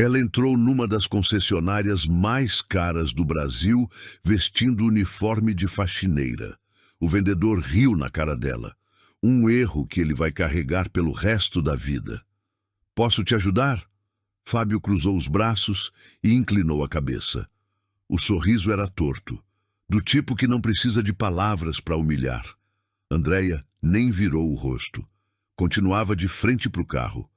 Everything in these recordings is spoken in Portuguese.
Ela entrou numa das concessionárias mais caras do Brasil, vestindo uniforme de faxineira. O vendedor riu na cara dela. Um erro que ele vai carregar pelo resto da vida. Posso te ajudar? Fábio cruzou os braços e inclinou a cabeça. O sorriso era torto, do tipo que não precisa de palavras para humilhar. Andréia nem virou o rosto. Continuava de frente para o carro.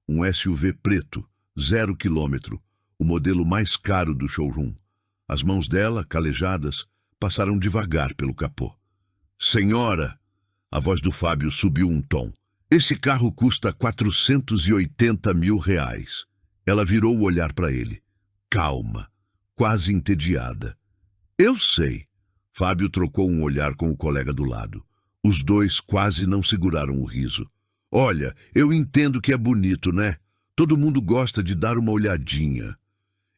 Um SUV preto, 0 quilômetro, o modelo mais caro do showroom. As mãos dela, calejadas, passaram devagar pelo capô. Senhora! A voz do Fábio subiu um tom. Esse carro custa 480 mil reais. Ela virou o olhar para ele. Calma, quase entediada. Eu sei. Fábio trocou um olhar com o colega do lado. Os dois quase não seguraram o riso. Olha, eu entendo que é bonito, né? Todo mundo gosta de dar uma olhadinha.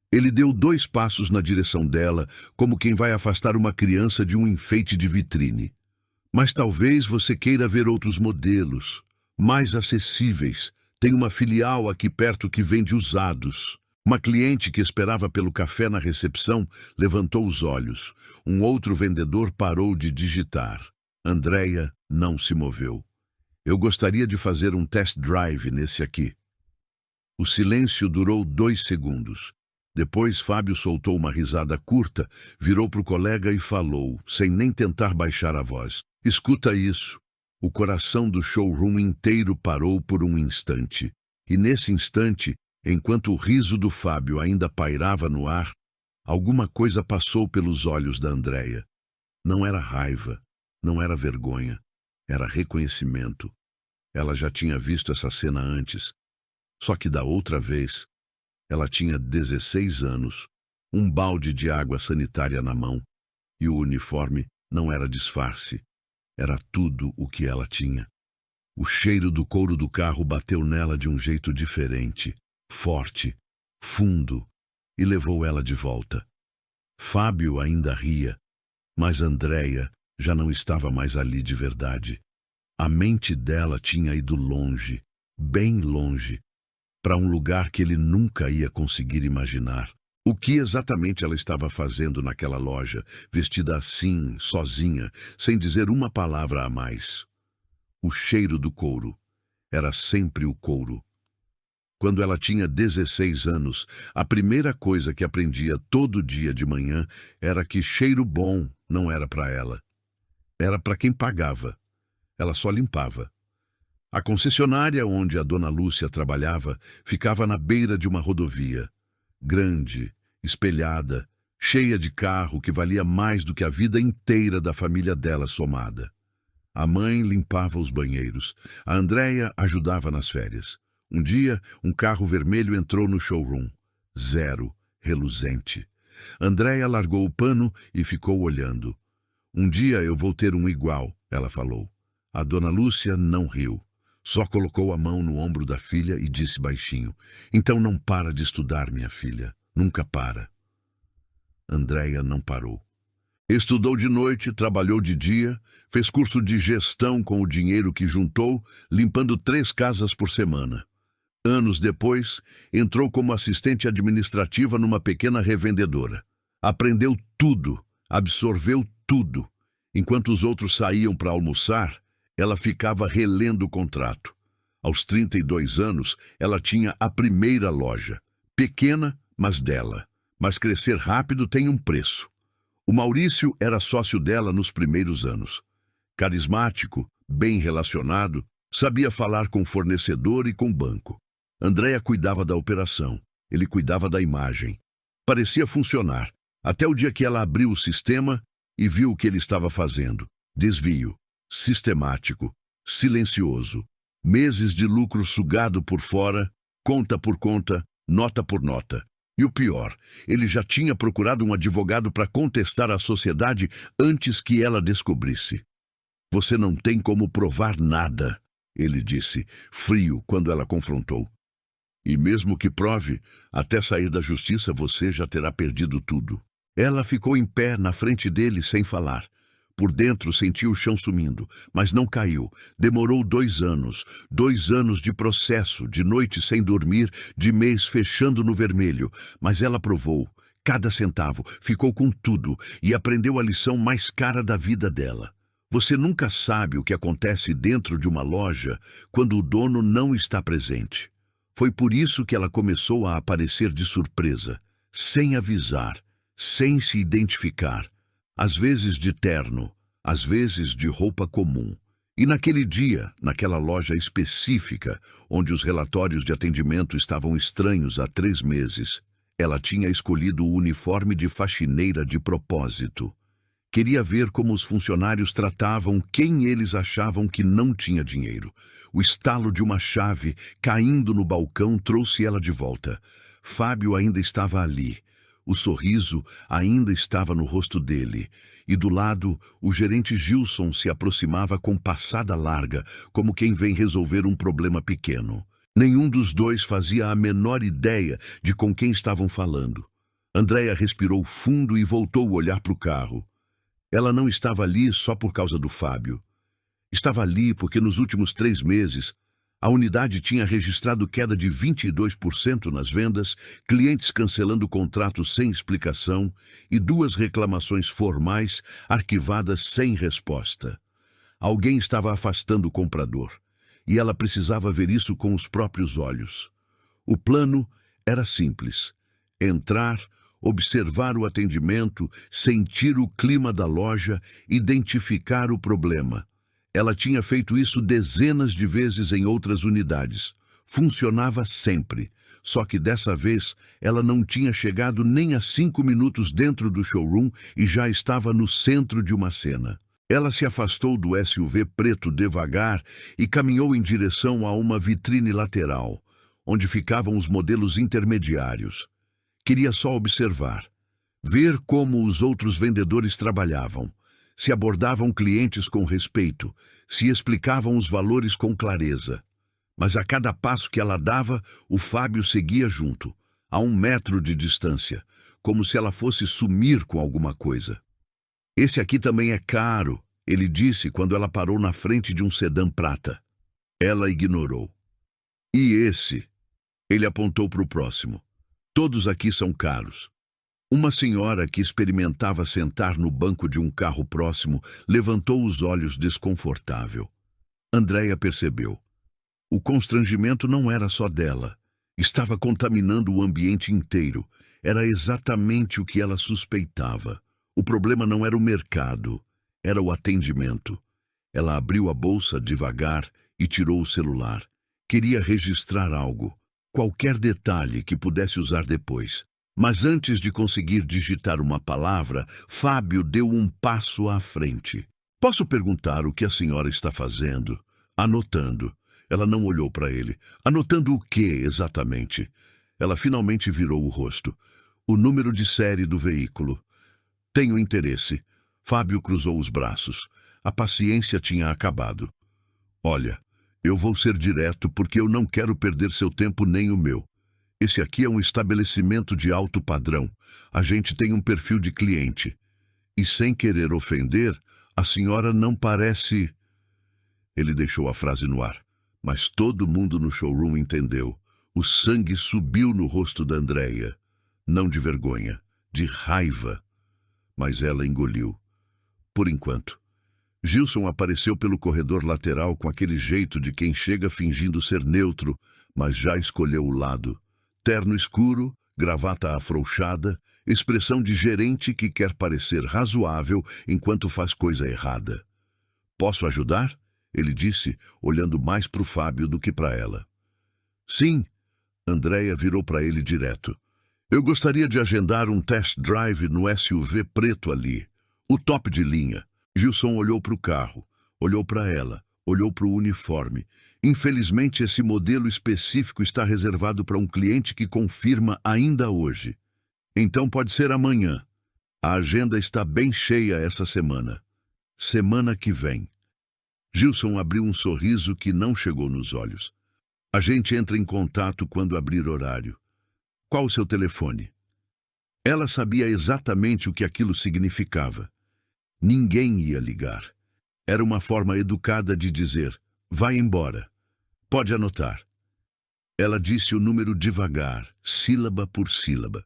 Ele deu 2 passos na direção dela, como quem vai afastar uma criança de um enfeite de vitrine. Mas talvez você queira ver outros modelos, mais acessíveis. Tem uma filial aqui perto que vende usados. Uma cliente que esperava pelo café na recepção levantou os olhos. Um outro vendedor parou de digitar. Andréia não se moveu. Eu gostaria de fazer um test drive nesse aqui. O silêncio durou 2 segundos. Depois Fábio soltou uma risada curta, virou para o colega e falou, sem nem tentar baixar a voz. Escuta isso. O coração do showroom inteiro parou por um instante. E nesse instante, enquanto o riso do Fábio ainda pairava no ar, alguma coisa passou pelos olhos da Andréia. Não era raiva, não era vergonha, era reconhecimento. Ela já tinha visto essa cena antes. Só que da outra vez, ela tinha 16 anos, um balde de água sanitária na mão, e o uniforme não era disfarce. Era tudo o que ela tinha. O cheiro do couro do carro bateu nela de um jeito diferente, forte, fundo, e levou ela de volta. Fábio ainda ria, mas Andréia já não estava mais ali de verdade. A mente dela tinha ido longe, bem longe, para um lugar que ele nunca ia conseguir imaginar. O que exatamente ela estava fazendo naquela loja, vestida assim, sozinha, sem dizer uma palavra a mais? O cheiro do couro. Era sempre o couro. Quando ela tinha 16 anos, a primeira coisa que aprendia todo dia de manhã era que cheiro bom não era para ela. Era para quem pagava. Ela só limpava. A concessionária onde a dona Lúcia trabalhava ficava na beira de uma rodovia. Grande, espelhada, cheia de carro que valia mais do que a vida inteira da família dela somada. A mãe limpava os banheiros. A Andréia ajudava nas férias. Um dia, um carro vermelho entrou no showroom. 0, reluzente. Andréia largou o pano e ficou olhando. Um dia eu vou ter um igual, ela falou. A dona Lúcia não riu. Só colocou a mão no ombro da filha e disse baixinho, então não para de estudar, minha filha. Nunca para. Andréia não parou. Estudou de noite, trabalhou de dia, fez curso de gestão com o dinheiro que juntou, limpando 3 casas por semana. Anos depois, entrou como assistente administrativa numa pequena revendedora. Aprendeu tudo, absorveu tudo. Enquanto os outros saíam para almoçar, ela ficava relendo o contrato. Aos 32 anos, ela tinha a primeira loja. Pequena, mas dela. Mas crescer rápido tem um preço. O Maurício era sócio dela nos primeiros anos. Carismático, bem relacionado, sabia falar com fornecedor e com banco. Andréia cuidava da operação, ele cuidava da imagem. Parecia funcionar, até o dia que ela abriu o sistema e viu o que ele estava fazendo. Desvio, sistemático, silencioso. Meses de lucro sugado por fora, conta por conta, nota por nota. E o pior, ele já tinha procurado um advogado para contestar a sociedade antes que ela descobrisse. Você não tem como provar nada, ele disse, frio, quando ela confrontou. E mesmo que prove, até sair da justiça você já terá perdido tudo. Ela ficou em pé na frente dele sem falar. Por dentro sentia o chão sumindo, mas não caiu. Demorou 2 anos. 2 anos de processo, de noite sem dormir, de mês fechando no vermelho. Mas ela provou. Cada centavo, ficou com tudo e aprendeu a lição mais cara da vida dela. Você nunca sabe o que acontece dentro de uma loja quando o dono não está presente. Foi por isso que ela começou a aparecer de surpresa, sem avisar, sem se identificar, às vezes de terno, às vezes de roupa comum. E naquele dia, naquela loja específica, onde os relatórios de atendimento estavam estranhos há 3 meses, ela tinha escolhido o uniforme de faxineira de propósito. Queria ver como os funcionários tratavam quem eles achavam que não tinha dinheiro. O estalo de uma chave caindo no balcão trouxe ela de volta. Fábio ainda estava ali. O sorriso ainda estava no rosto dele. E do lado, o gerente Gilson se aproximava com passada larga, como quem vem resolver um problema pequeno. Nenhum dos dois fazia a menor ideia de com quem estavam falando. Andréia respirou fundo e voltou a olhar para o carro. Ela não estava ali só por causa do Fábio. Estava ali porque nos últimos 3 meses, a unidade tinha registrado queda de 22% nas vendas, clientes cancelando contratos sem explicação e 2 reclamações formais arquivadas sem resposta. Alguém estava afastando o comprador. E ela precisava ver isso com os próprios olhos. O plano era simples: entrar, observar o atendimento, sentir o clima da loja, identificar o problema. Ela tinha feito isso dezenas de vezes em outras unidades. Funcionava sempre. Só que dessa vez ela não tinha chegado nem a 5 minutos dentro do showroom e já estava no centro de uma cena. Ela se afastou do SUV preto devagar e caminhou em direção a uma vitrine lateral, onde ficavam os modelos intermediários. Queria só observar, ver como os outros vendedores trabalhavam, se abordavam clientes com respeito, se explicavam os valores com clareza. Mas a cada passo que ela dava, o Fábio seguia junto, a 1 metro de distância, como se ela fosse sumir com alguma coisa. Esse aqui também é caro, ele disse quando ela parou na frente de um sedã prata. Ela ignorou. E esse? Ele apontou para o próximo. Todos aqui são caros. Uma senhora que experimentava sentar no banco de um carro próximo levantou os olhos desconfortável. Andréia percebeu. O constrangimento não era só dela. Estava contaminando o ambiente inteiro. Era exatamente o que ela suspeitava. O problema não era o mercado, era o atendimento. Ela abriu a bolsa devagar e tirou o celular. Queria registrar algo, qualquer detalhe que pudesse usar depois. Mas antes de conseguir digitar uma palavra, Fábio deu um passo à frente. Posso perguntar o que a senhora está fazendo? Anotando. Ela não olhou para ele. Anotando o que exatamente? Ela finalmente virou o rosto. O número de série do veículo. Tenho interesse. Fábio cruzou os braços. A paciência tinha acabado. Olha, eu vou ser direto porque eu não quero perder seu tempo nem o meu. Esse aqui é um estabelecimento de alto padrão. A gente tem um perfil de cliente. E sem querer ofender, a senhora não parece... Ele deixou a frase no ar. Mas todo mundo no showroom entendeu. O sangue subiu no rosto da Andréia. Não de vergonha, de raiva. Mas ela engoliu. Por enquanto. Gilson apareceu pelo corredor lateral com aquele jeito de quem chega fingindo ser neutro, mas já escolheu o lado. Terno escuro, gravata afrouxada, expressão de gerente que quer parecer razoável enquanto faz coisa errada. Posso ajudar? Ele disse, olhando mais para o Fábio do que para ela. Sim. Andréia virou para ele direto. Eu gostaria de agendar um test drive no SUV preto ali. O top de linha. Gilson olhou para o carro, olhou para ela, olhou para o uniforme. Infelizmente, esse modelo específico está reservado para um cliente que confirma ainda hoje. Então pode ser amanhã. A agenda está bem cheia essa semana. Semana que vem. Gilson abriu um sorriso que não chegou nos olhos. A gente entra em contato quando abrir horário. Qual o seu telefone? Ela sabia exatamente o que aquilo significava. Ninguém ia ligar. Era uma forma educada de dizer: vai embora. Pode anotar. Ela disse o número devagar, sílaba por sílaba.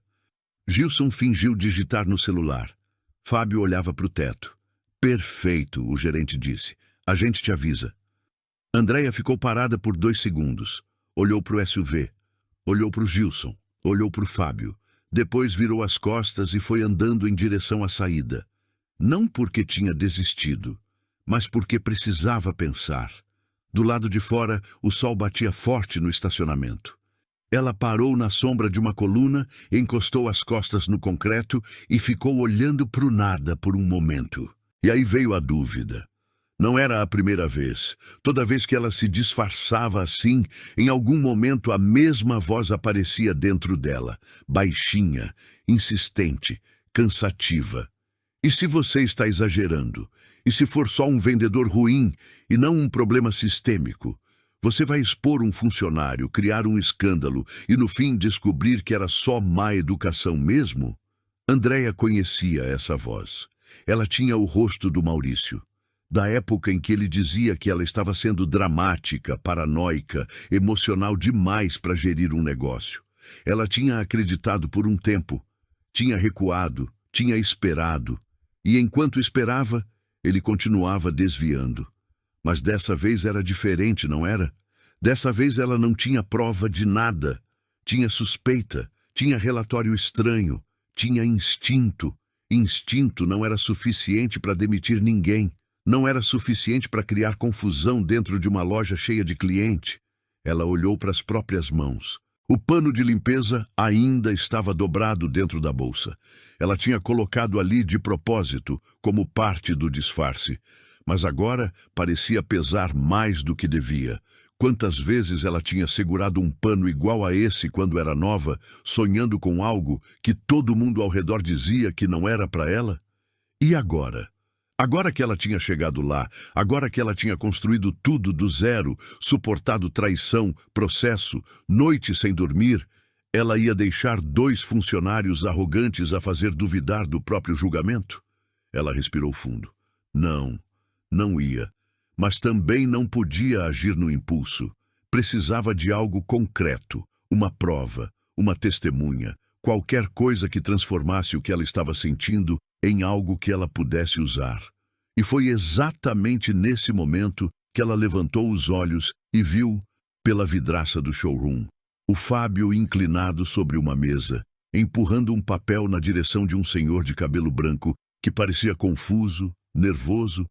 Gilson fingiu digitar no celular. Fábio olhava para o teto. Perfeito, o gerente disse. A gente te avisa. Andréia ficou parada por 2 segundos. Olhou para o SUV. Olhou para o Gilson. Olhou para o Fábio. Depois virou as costas e foi andando em direção à saída. Não porque tinha desistido, mas porque precisava pensar. Do lado de fora, o sol batia forte no estacionamento. Ela parou na sombra de uma coluna, encostou as costas no concreto e ficou olhando para o nada por um momento. E aí veio a dúvida. Não era a primeira vez. Toda vez que ela se disfarçava assim, em algum momento a mesma voz aparecia dentro dela, baixinha, insistente, cansativa. E se você está exagerando? E se for só um vendedor ruim e não um problema sistêmico? Você vai expor um funcionário, criar um escândalo e no fim descobrir que era só má educação mesmo? Andréia conhecia essa voz. Ela tinha o rosto do Maurício. Da época em que ele dizia que ela estava sendo dramática, paranoica, emocional demais para gerir um negócio. Ela tinha acreditado por um tempo, tinha recuado, tinha esperado, e enquanto esperava, ele continuava desviando. Mas dessa vez era diferente, não era? Dessa vez ela não tinha prova de nada, tinha suspeita, tinha relatório estranho, tinha instinto. Instinto não era suficiente para demitir ninguém. Não era suficiente para criar confusão dentro de uma loja cheia de cliente. Ela olhou para as próprias mãos. O pano de limpeza ainda estava dobrado dentro da bolsa. Ela tinha colocado ali de propósito, como parte do disfarce. Mas agora parecia pesar mais do que devia. Quantas vezes ela tinha segurado um pano igual a esse quando era nova, sonhando com algo que todo mundo ao redor dizia que não era para ela? E agora? Agora que ela tinha chegado lá, agora que ela tinha construído tudo do zero, suportado traição, processo, noite sem dormir, ela ia deixar 2 funcionários arrogantes a fazer duvidar do próprio julgamento? Ela respirou fundo. Não, não ia. Mas também não podia agir no impulso. Precisava de algo concreto, uma prova, uma testemunha, qualquer coisa que transformasse o que ela estava sentindo em algo que ela pudesse usar. E foi exatamente nesse momento que ela levantou os olhos e viu, pela vidraça do showroom, o Fábio inclinado sobre uma mesa, empurrando um papel na direção de um senhor de cabelo branco que parecia confuso, nervoso,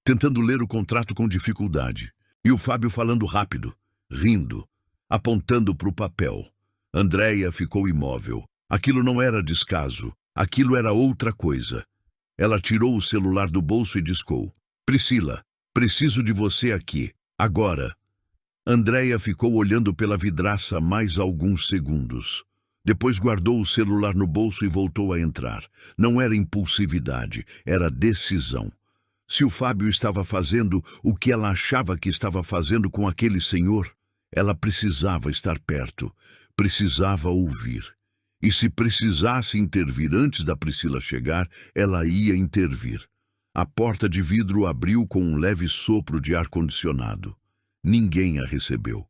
tentando ler o contrato com dificuldade. E o Fábio falando rápido, rindo, apontando para o papel. Andréia ficou imóvel. Aquilo não era descaso, aquilo era outra coisa. Ela tirou o celular do bolso e discou: Priscila, preciso de você aqui, agora. Andréia ficou olhando pela vidraça mais alguns segundos. Depois guardou o celular no bolso e voltou a entrar. Não era impulsividade, era decisão. Se o Fábio estava fazendo o que ela achava que estava fazendo com aquele senhor, ela precisava estar perto, precisava ouvir. E se precisasse intervir antes da Priscila chegar, ela ia intervir. A porta de vidro abriu com um leve sopro de ar-condicionado. Ninguém a recebeu.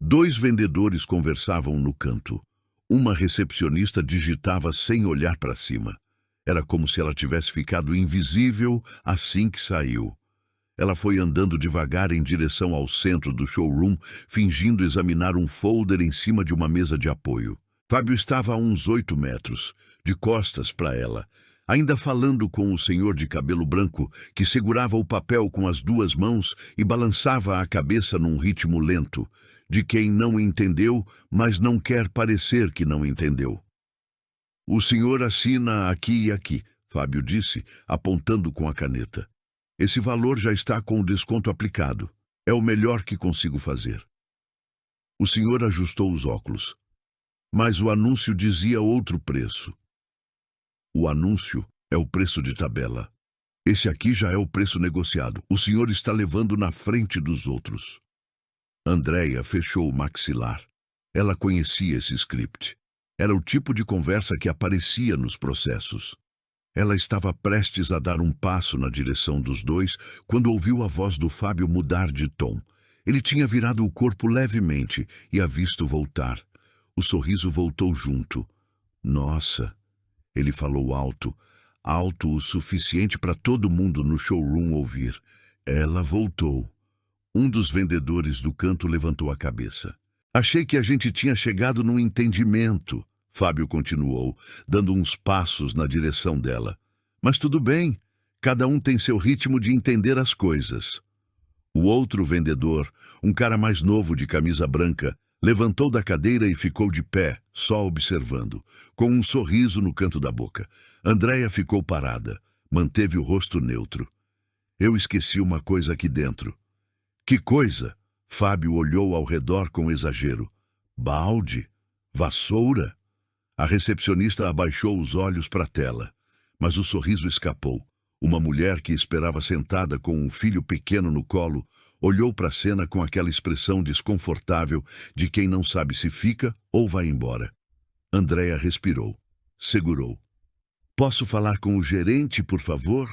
2 vendedores conversavam no canto. Uma recepcionista digitava sem olhar para cima. Era como se ela tivesse ficado invisível assim que saiu. Ela foi andando devagar em direção ao centro do showroom, fingindo examinar um folder em cima de uma mesa de apoio. Fábio estava a uns 8 metros, de costas para ela, ainda falando com o senhor de cabelo branco, que segurava o papel com as 2 mãos e balançava a cabeça num ritmo lento, de quem não entendeu, mas não quer parecer que não entendeu. O senhor assina aqui e aqui, Fábio disse, apontando com a caneta. Esse valor já está com o desconto aplicado. É o melhor que consigo fazer. O senhor ajustou os óculos. Mas o anúncio dizia outro preço. O anúncio é o preço de tabela. Esse aqui já é o preço negociado. O senhor está levando na frente dos outros. Andréia fechou o maxilar. Ela conhecia esse script. Era o tipo de conversa que aparecia nos processos. Ela estava prestes a dar um passo na direção dos dois quando ouviu a voz do Fábio mudar de tom. Ele tinha virado o corpo levemente e a visto voltar. O sorriso voltou junto. Nossa, ele falou alto, alto o suficiente para todo mundo no showroom ouvir. Ela voltou. Um dos vendedores do canto levantou a cabeça. Achei que a gente tinha chegado num entendimento, Fábio continuou, dando uns passos na direção dela. Mas tudo bem, cada um tem seu ritmo de entender as coisas. O outro vendedor, um cara mais novo de camisa branca, levantou da cadeira e ficou de pé, só observando, com um sorriso no canto da boca. Andréia ficou parada, manteve o rosto neutro. Eu esqueci uma coisa aqui dentro. Que coisa? Fábio olhou ao redor com exagero. Balde? Vassoura? A recepcionista abaixou os olhos para a tela, mas o sorriso escapou. Uma mulher que esperava sentada com um filho pequeno no colo olhou para a cena com aquela expressão desconfortável de quem não sabe se fica ou vai embora. Andréia respirou. Segurou. Posso falar com o gerente, por favor?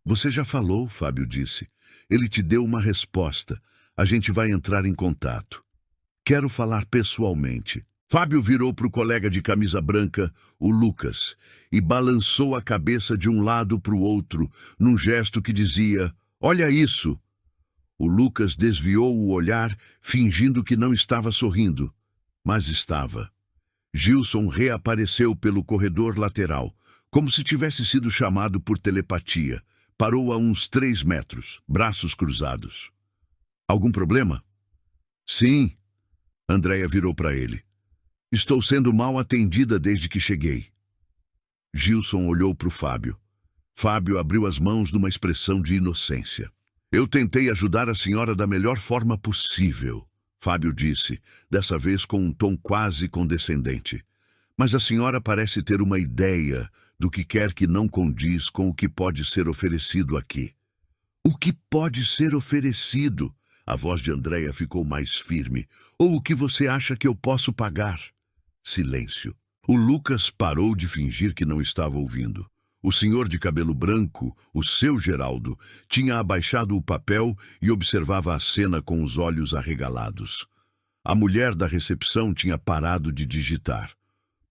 Você já falou, Fábio disse. Ele te deu uma resposta. A gente vai entrar em contato. Quero falar pessoalmente. Fábio virou para o colega de camisa branca, o Lucas, e balançou a cabeça de um lado para o outro, num gesto que dizia, olha isso! O Lucas desviou o olhar, fingindo que não estava sorrindo, mas estava. Gilson reapareceu pelo corredor lateral, como se tivesse sido chamado por telepatia. Parou a uns 3 metros, braços cruzados. Algum problema? Sim. Andréia virou para ele. Estou sendo mal atendida desde que cheguei. Gilson olhou para o Fábio. Fábio abriu as mãos numa expressão de inocência. Eu tentei ajudar a senhora da melhor forma possível, Fábio disse, dessa vez com um tom quase condescendente. Mas a senhora parece ter uma ideia do que quer que não condiz com o que pode ser oferecido aqui. O que pode ser oferecido? A voz de Andréia ficou mais firme. Ou o que você acha que eu posso pagar? Silêncio. O Lucas parou de fingir que não estava ouvindo. O senhor de cabelo branco, o seu Geraldo, tinha abaixado o papel e observava a cena com os olhos arregalados. A mulher da recepção tinha parado de digitar.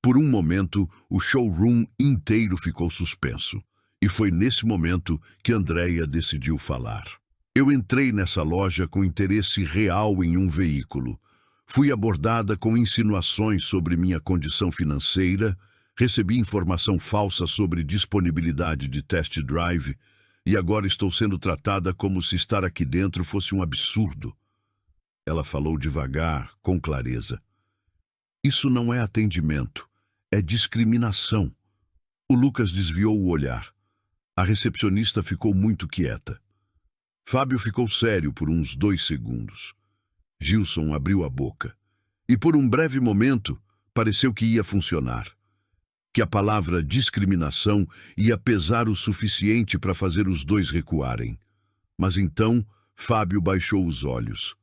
Por um momento, o showroom inteiro ficou suspenso. E foi nesse momento que Andréia decidiu falar. Eu entrei nessa loja com interesse real em um veículo. Fui abordada com insinuações sobre minha condição financeira, recebi informação falsa sobre disponibilidade de test drive e agora estou sendo tratada como se estar aqui dentro fosse um absurdo. Ela falou devagar, com clareza. Isso não é atendimento, é discriminação. O Lucas desviou o olhar. A recepcionista ficou muito quieta. Fábio ficou sério por uns 2 segundos. Gilson abriu a boca. E por um breve momento, pareceu que ia funcionar. Que a palavra discriminação ia pesar o suficiente para fazer os dois recuarem. Mas então, Fábio baixou os olhos.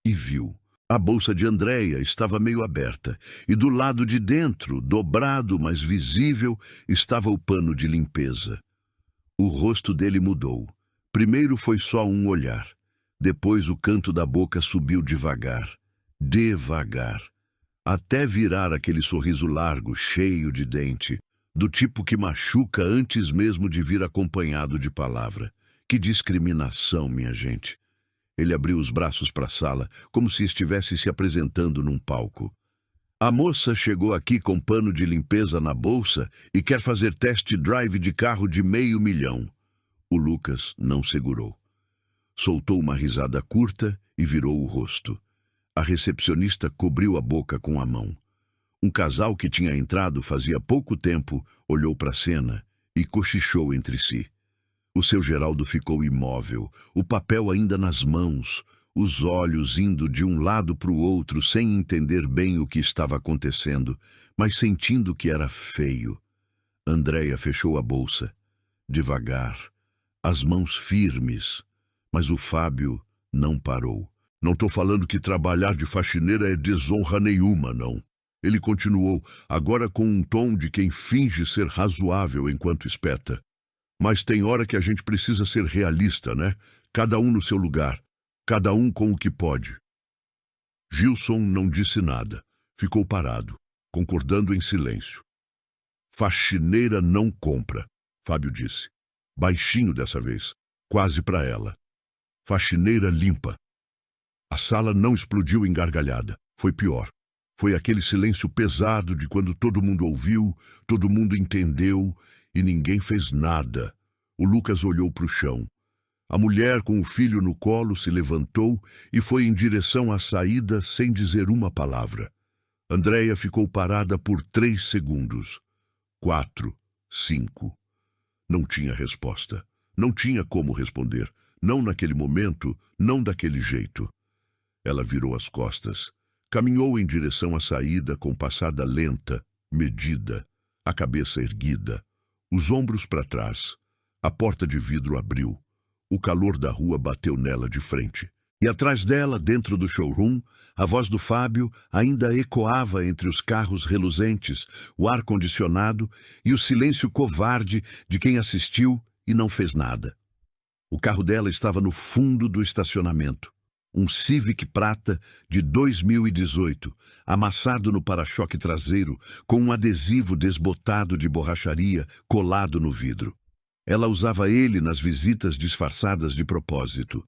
E viu. A bolsa de Andréia estava meio aberta, e do lado de dentro, dobrado, mas visível, estava o pano de limpeza. O rosto dele mudou. Primeiro foi só um olhar. Depois o canto da boca subiu devagar, até virar aquele sorriso largo, cheio de dente, do tipo que machuca antes mesmo de vir acompanhado de palavra. Que discriminação, minha gente! Ele abriu os braços para a sala, como se estivesse se apresentando num palco. A moça chegou aqui com pano de limpeza na bolsa e quer fazer test drive de carro de $500 mil. O Lucas não segurou. Soltou uma risada curta e virou o rosto. A recepcionista cobriu a boca com a mão. Um casal que tinha entrado fazia pouco tempo olhou para a cena e cochichou entre si. O seu Geraldo ficou imóvel, o papel ainda nas mãos, os olhos indo de um lado para o outro sem entender bem o que estava acontecendo, mas sentindo que era feio. Andréia fechou a bolsa, devagar, as mãos firmes, mas o Fábio não parou. Não estou falando que trabalhar de faxineira é desonra nenhuma, não. Ele continuou, agora com um tom de quem finge ser razoável enquanto espeta. Mas tem hora que a gente precisa ser realista, né? Cada um no seu lugar, cada um com o que pode. Gilson não disse nada. Ficou parado, concordando em silêncio. Faxineira não compra, Fábio disse. Baixinho dessa vez, quase para ela. Faxineira limpa. A sala não explodiu em gargalhada. Foi pior. Foi aquele silêncio pesado de quando todo mundo ouviu, todo mundo entendeu e ninguém fez nada. O Lucas olhou para o chão. A mulher com o filho no colo se levantou e foi em direção à saída sem dizer uma palavra. Andréia ficou parada por 3 segundos. 4, 5. Não tinha resposta. Não tinha como responder. Não naquele momento, não daquele jeito. Ela virou as costas. Caminhou em direção à saída com passada lenta, medida, a cabeça erguida, os ombros para trás. A porta de vidro abriu. O calor da rua bateu nela de frente. E atrás dela, dentro do showroom, a voz do Fábio ainda ecoava entre os carros reluzentes, o ar-condicionado e o silêncio covarde de quem assistiu e não fez nada. O carro dela estava no fundo do estacionamento. Um Civic prata de 2018, amassado no para-choque traseiro, com um adesivo desbotado de borracharia colado no vidro. Ela usava ele nas visitas disfarçadas de propósito.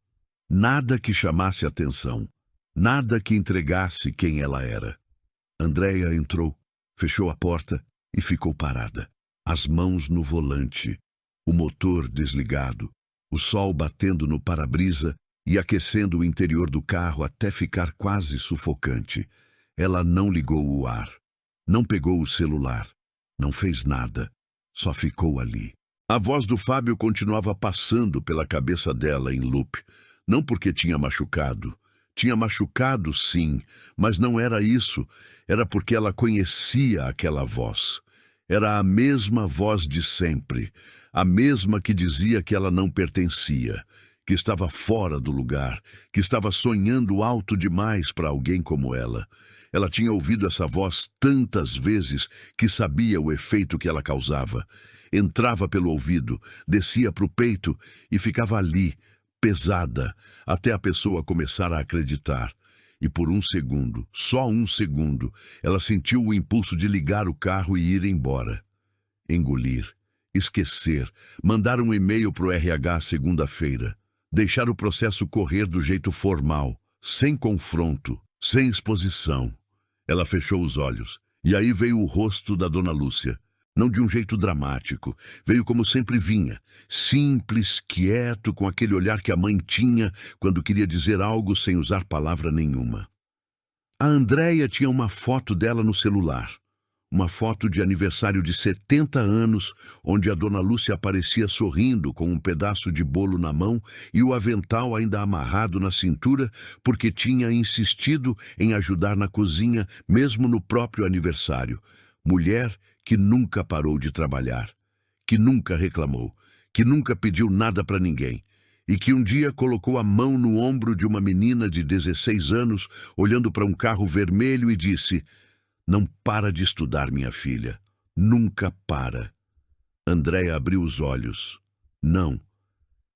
Nada que chamasse atenção, nada que entregasse quem ela era. Andréia entrou, fechou a porta e ficou parada. As mãos no volante, o motor desligado, o sol batendo no para-brisa e aquecendo o interior do carro até ficar quase sufocante. Ela não ligou o ar, não pegou o celular, não fez nada, só ficou ali. A voz do Fábio continuava passando pela cabeça dela em loop. Não porque tinha machucado. Tinha machucado, sim, mas não era isso. Era porque ela conhecia aquela voz. Era a mesma voz de sempre. A mesma que dizia que ela não pertencia, que estava fora do lugar, que estava sonhando alto demais para alguém como ela. Ela tinha ouvido essa voz tantas vezes que sabia o efeito que ela causava. Entrava pelo ouvido, descia para o peito e ficava ali, pesada, até a pessoa começar a acreditar. E por um segundo, só um segundo, ela sentiu o impulso de ligar o carro e ir embora. Engolir, esquecer, mandar um e-mail para o RH segunda-feira, deixar o processo correr do jeito formal, sem confronto, sem exposição. Ela fechou os olhos, e aí veio o rosto da Dona Lúcia. Não de um jeito dramático, veio como sempre vinha, simples, quieto, com aquele olhar que a mãe tinha quando queria dizer algo sem usar palavra nenhuma. A Andréia tinha uma foto dela no celular, uma foto de aniversário de 70 anos, onde a Dona Lúcia aparecia sorrindo com um pedaço de bolo na mão e o avental ainda amarrado na cintura, porque tinha insistido em ajudar na cozinha, mesmo no próprio aniversário. Mulher que nunca parou de trabalhar, que nunca reclamou, que nunca pediu nada para ninguém, e que um dia colocou a mão no ombro de uma menina de 16 anos, olhando para um carro vermelho e disse: "Não para de estudar, minha filha. Nunca para." Andréia abriu os olhos. Não,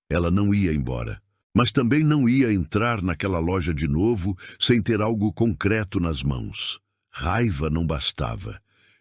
ela não ia embora. Mas também não ia entrar naquela loja de novo sem ter algo concreto nas mãos. Raiva não bastava.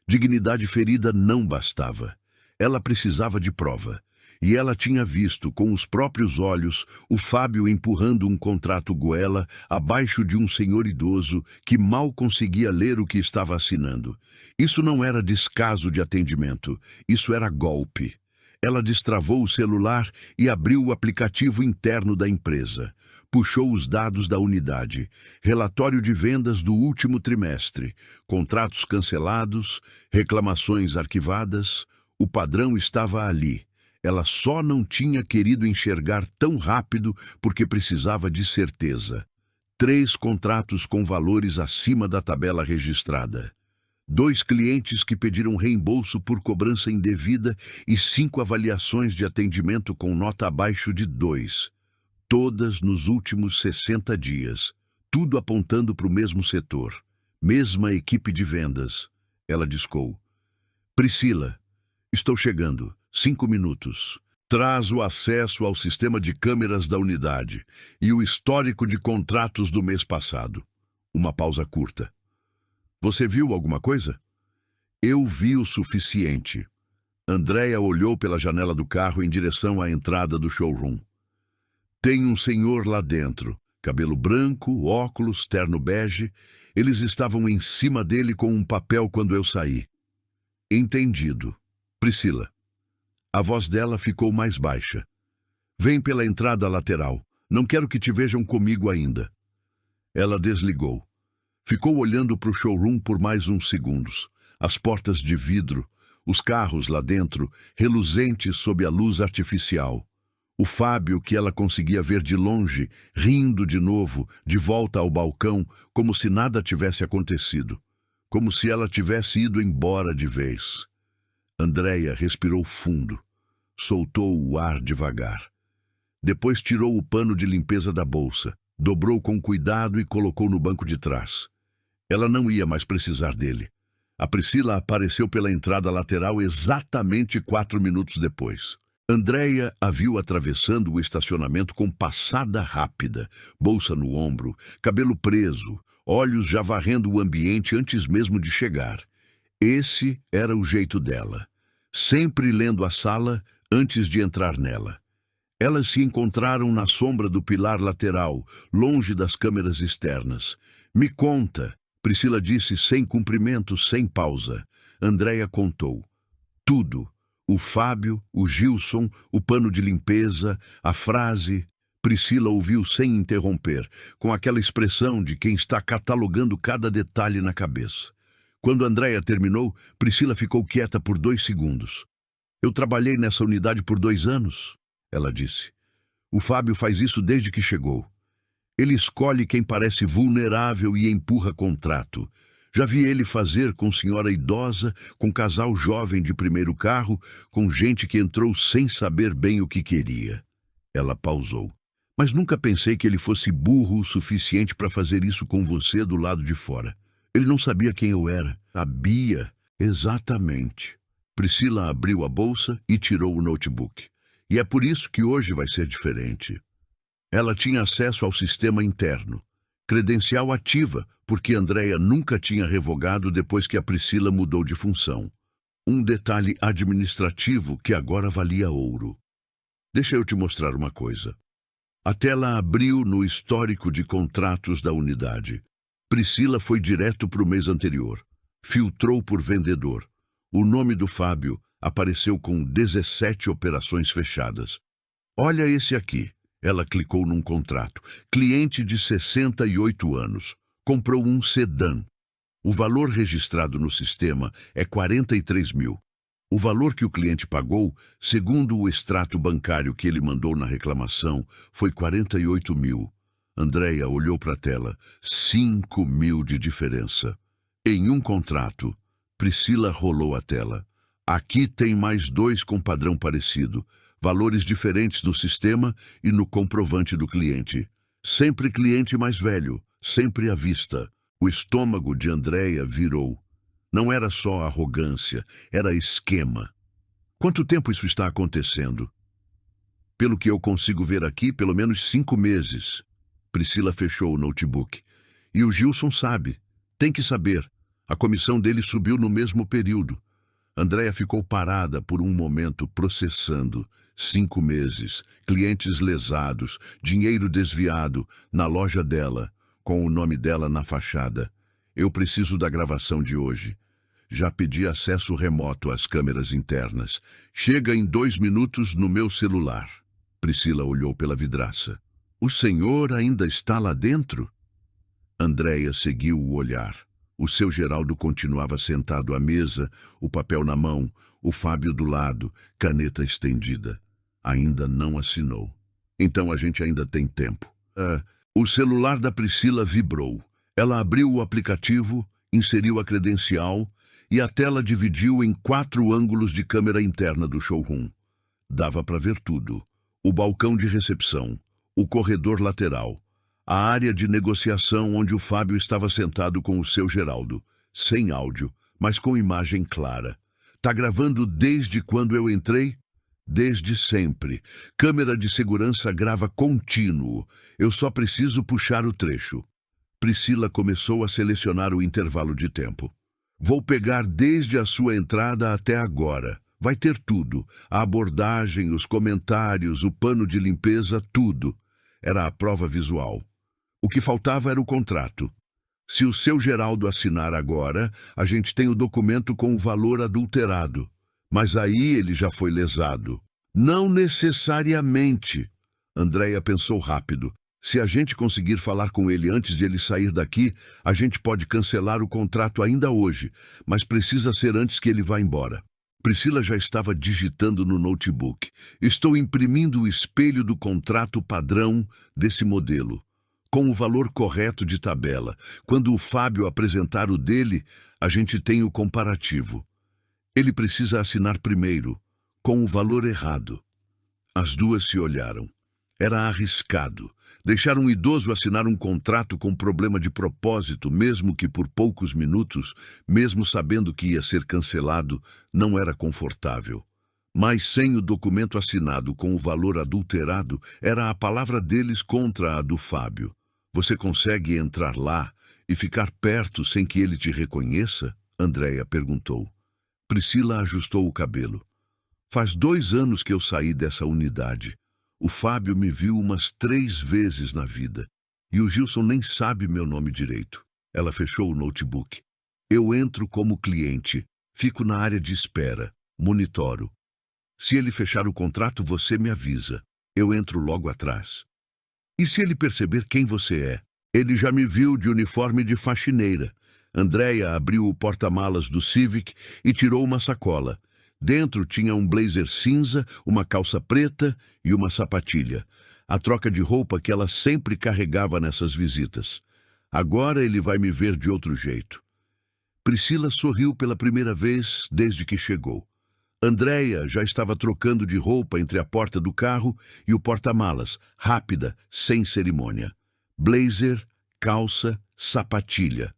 Dignidade ferida não bastava. Ela precisava de prova. E ela tinha visto, com os próprios olhos, o Fábio empurrando um contrato goela abaixo de um senhor idoso que mal conseguia ler o que estava assinando. Isso não era descaso de atendimento, isso era golpe. Ela destravou o celular e abriu o aplicativo interno da empresa. Puxou os dados da unidade, relatório de vendas do último trimestre, contratos cancelados, reclamações arquivadas. O padrão estava ali. Ela só não tinha querido enxergar tão rápido porque precisava de certeza. 3 contratos com valores acima da tabela registrada. 2 clientes que pediram reembolso por cobrança indevida e 5 avaliações de atendimento com nota abaixo de 2. Todas nos últimos 60 dias, tudo apontando para o mesmo setor. Mesma equipe de vendas. Ela discou. Priscila, estou chegando. 5 minutos. Traz o acesso ao sistema de câmeras da unidade e o histórico de contratos do mês passado. Uma pausa curta. Você viu alguma coisa? Eu vi o suficiente. Andréia olhou pela janela do carro em direção à entrada do showroom. Tem um senhor lá dentro, cabelo branco, óculos, terno bege. Eles estavam em cima dele com um papel quando eu saí. Entendido. Priscila. A voz dela ficou mais baixa. Vem pela entrada lateral. Não quero que te vejam comigo ainda. Ela desligou. Ficou olhando para o showroom por mais uns segundos. As portas de vidro, os carros lá dentro, reluzentes sob a luz artificial. O Fábio, que ela conseguia ver de longe, rindo de novo, de volta ao balcão, como se nada tivesse acontecido. Como se ela tivesse ido embora de vez. Andréia respirou fundo. Soltou o ar devagar. Depois tirou o pano de limpeza da bolsa, dobrou com cuidado e colocou no banco de trás. Ela não ia mais precisar dele. A Priscila apareceu pela entrada lateral exatamente 4 minutos depois. Andréia a viu atravessando o estacionamento com passada rápida, bolsa no ombro, cabelo preso, olhos já varrendo o ambiente antes mesmo de chegar. Esse era o jeito dela. Sempre lendo a sala antes de entrar nela. Elas se encontraram na sombra do pilar lateral, longe das câmeras externas. Me conta, Priscila disse sem cumprimento, sem pausa. Andréia contou. Tudo. O Fábio, o Gilson, o pano de limpeza, a frase. Priscila ouviu sem interromper, com aquela expressão de quem está catalogando cada detalhe na cabeça. Quando Andréia terminou, Priscila ficou quieta por 2 segundos. Eu trabalhei nessa unidade por 2 anos, ela disse. O Fábio faz isso desde que chegou. Ele escolhe quem parece vulnerável e empurra contrato. Já vi ele fazer com senhora idosa, com casal jovem de primeiro carro, com gente que entrou sem saber bem o que queria. Ela pausou. Mas nunca pensei que ele fosse burro o suficiente para fazer isso com você do lado de fora. Ele não sabia quem eu era. Sabia exatamente. Priscila abriu a bolsa e tirou o notebook. E é por isso que hoje vai ser diferente. Ela tinha acesso ao sistema interno. Credencial ativa, porque Andréia nunca tinha revogado depois que a Priscila mudou de função. Um detalhe administrativo que agora valia ouro. Deixa eu te mostrar uma coisa. A tela abriu no histórico de contratos da unidade. Priscila foi direto para o mês anterior. Filtrou por vendedor. O nome do Fábio apareceu com 17 operações fechadas. Olha esse aqui. Ela clicou num contrato. Cliente de 68 anos. Comprou um sedã. O valor registrado no sistema é 43 mil. O valor que o cliente pagou, segundo o extrato bancário que ele mandou na reclamação, foi 48 mil. Andréia olhou para a tela. 5 mil de diferença. Em um contrato, Priscila rolou a tela. Aqui tem mais 2 com padrão parecido. Valores diferentes no sistema e no comprovante do cliente. Sempre cliente mais velho, sempre à vista. O estômago de Andréia virou. Não era só arrogância, era esquema. Quanto tempo isso está acontecendo? Pelo que eu consigo ver aqui, pelo menos 5 meses. Priscila fechou o notebook. E o Gilson sabe. Tem que saber. A comissão dele subiu no mesmo período. Andréia ficou parada por um momento, processando. 5 meses, clientes lesados, dinheiro desviado, na loja dela, com o nome dela na fachada. Eu preciso da gravação de hoje. Já pedi acesso remoto às câmeras internas. Chega em 2 minutos no meu celular. Priscila olhou pela vidraça. O senhor ainda está lá dentro? Andréia seguiu o olhar. O seu Geraldo continuava sentado à mesa, o papel na mão, o Fábio do lado, caneta estendida. Ainda não assinou. Então a gente ainda tem tempo. O celular da Priscila vibrou. Ela abriu o aplicativo, inseriu a credencial e a tela dividiu em 4 ângulos de câmera interna do showroom. Dava para ver tudo. O balcão de recepção, o corredor lateral, A área de negociação onde o Fábio estava sentado com o seu Geraldo, sem áudio, mas com imagem clara. Tá gravando desde quando eu entrei? Desde sempre. Câmera de segurança grava contínuo. Eu só preciso puxar o trecho. Priscila começou a selecionar o intervalo de tempo. Vou pegar desde a sua entrada até agora. Vai ter tudo. A abordagem, os comentários, o pano de limpeza, tudo. Era a prova visual. O que faltava era o contrato. Se o seu Geraldo assinar agora, a gente tem o documento com o valor adulterado. Mas aí ele já foi lesado. Não necessariamente. Andréia pensou rápido. Se a gente conseguir falar com ele antes de ele sair daqui, a gente pode cancelar o contrato ainda hoje, mas precisa ser antes que ele vá embora. Priscila já estava digitando no notebook. Estou imprimindo o espelho do contrato padrão desse modelo, com o valor correto de tabela. Quando o Fábio apresentar o dele, a gente tem o comparativo. Ele precisa assinar primeiro, com o valor errado. As duas se olharam. Era arriscado. Deixar um idoso assinar um contrato com problema de propósito, mesmo que por poucos minutos, mesmo sabendo que ia ser cancelado, não era confortável. Mas sem o documento assinado com o valor adulterado, era a palavra deles contra a do Fábio. Você consegue entrar lá e ficar perto sem que ele te reconheça? Andréia perguntou. Priscila ajustou o cabelo. Faz 2 anos que eu saí dessa unidade. O Fábio me viu umas 3 vezes na vida. E o Gilson nem sabe meu nome direito. Ela fechou o notebook. Eu entro como cliente. Fico na área de espera. Monitoro. Se ele fechar o contrato, você me avisa. Eu entro logo atrás. E se ele perceber quem você é? Ele já me viu de uniforme de faxineira. Andréia abriu o porta-malas do Civic e tirou uma sacola. Dentro tinha um blazer cinza, uma calça preta e uma sapatilha. A troca de roupa que ela sempre carregava nessas visitas. Agora ele vai me ver de outro jeito. Priscila sorriu pela primeira vez desde que chegou. Andréia já estava trocando de roupa entre a porta do carro e o porta-malas, rápida, sem cerimônia. Blazer, calça, sapatilha.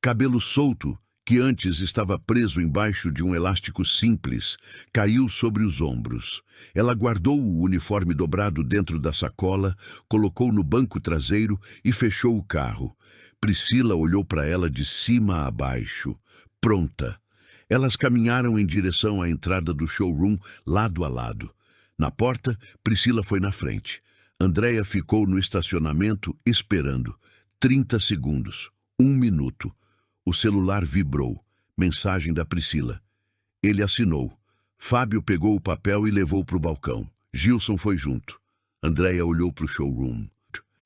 Cabelo solto, que antes estava preso embaixo de um elástico simples, caiu sobre os ombros. Ela guardou o uniforme dobrado dentro da sacola, colocou no banco traseiro e fechou o carro. Priscila olhou para ela de cima a baixo. Pronta. Elas caminharam em direção à entrada do showroom, lado a lado. Na porta, Priscila foi na frente. Andréia ficou no estacionamento, esperando. 30 segundos. 1 minuto. O celular vibrou. Mensagem da Priscila. Ele assinou. Fábio pegou o papel e levou para o balcão. Gilson foi junto. Andréia olhou para o showroom.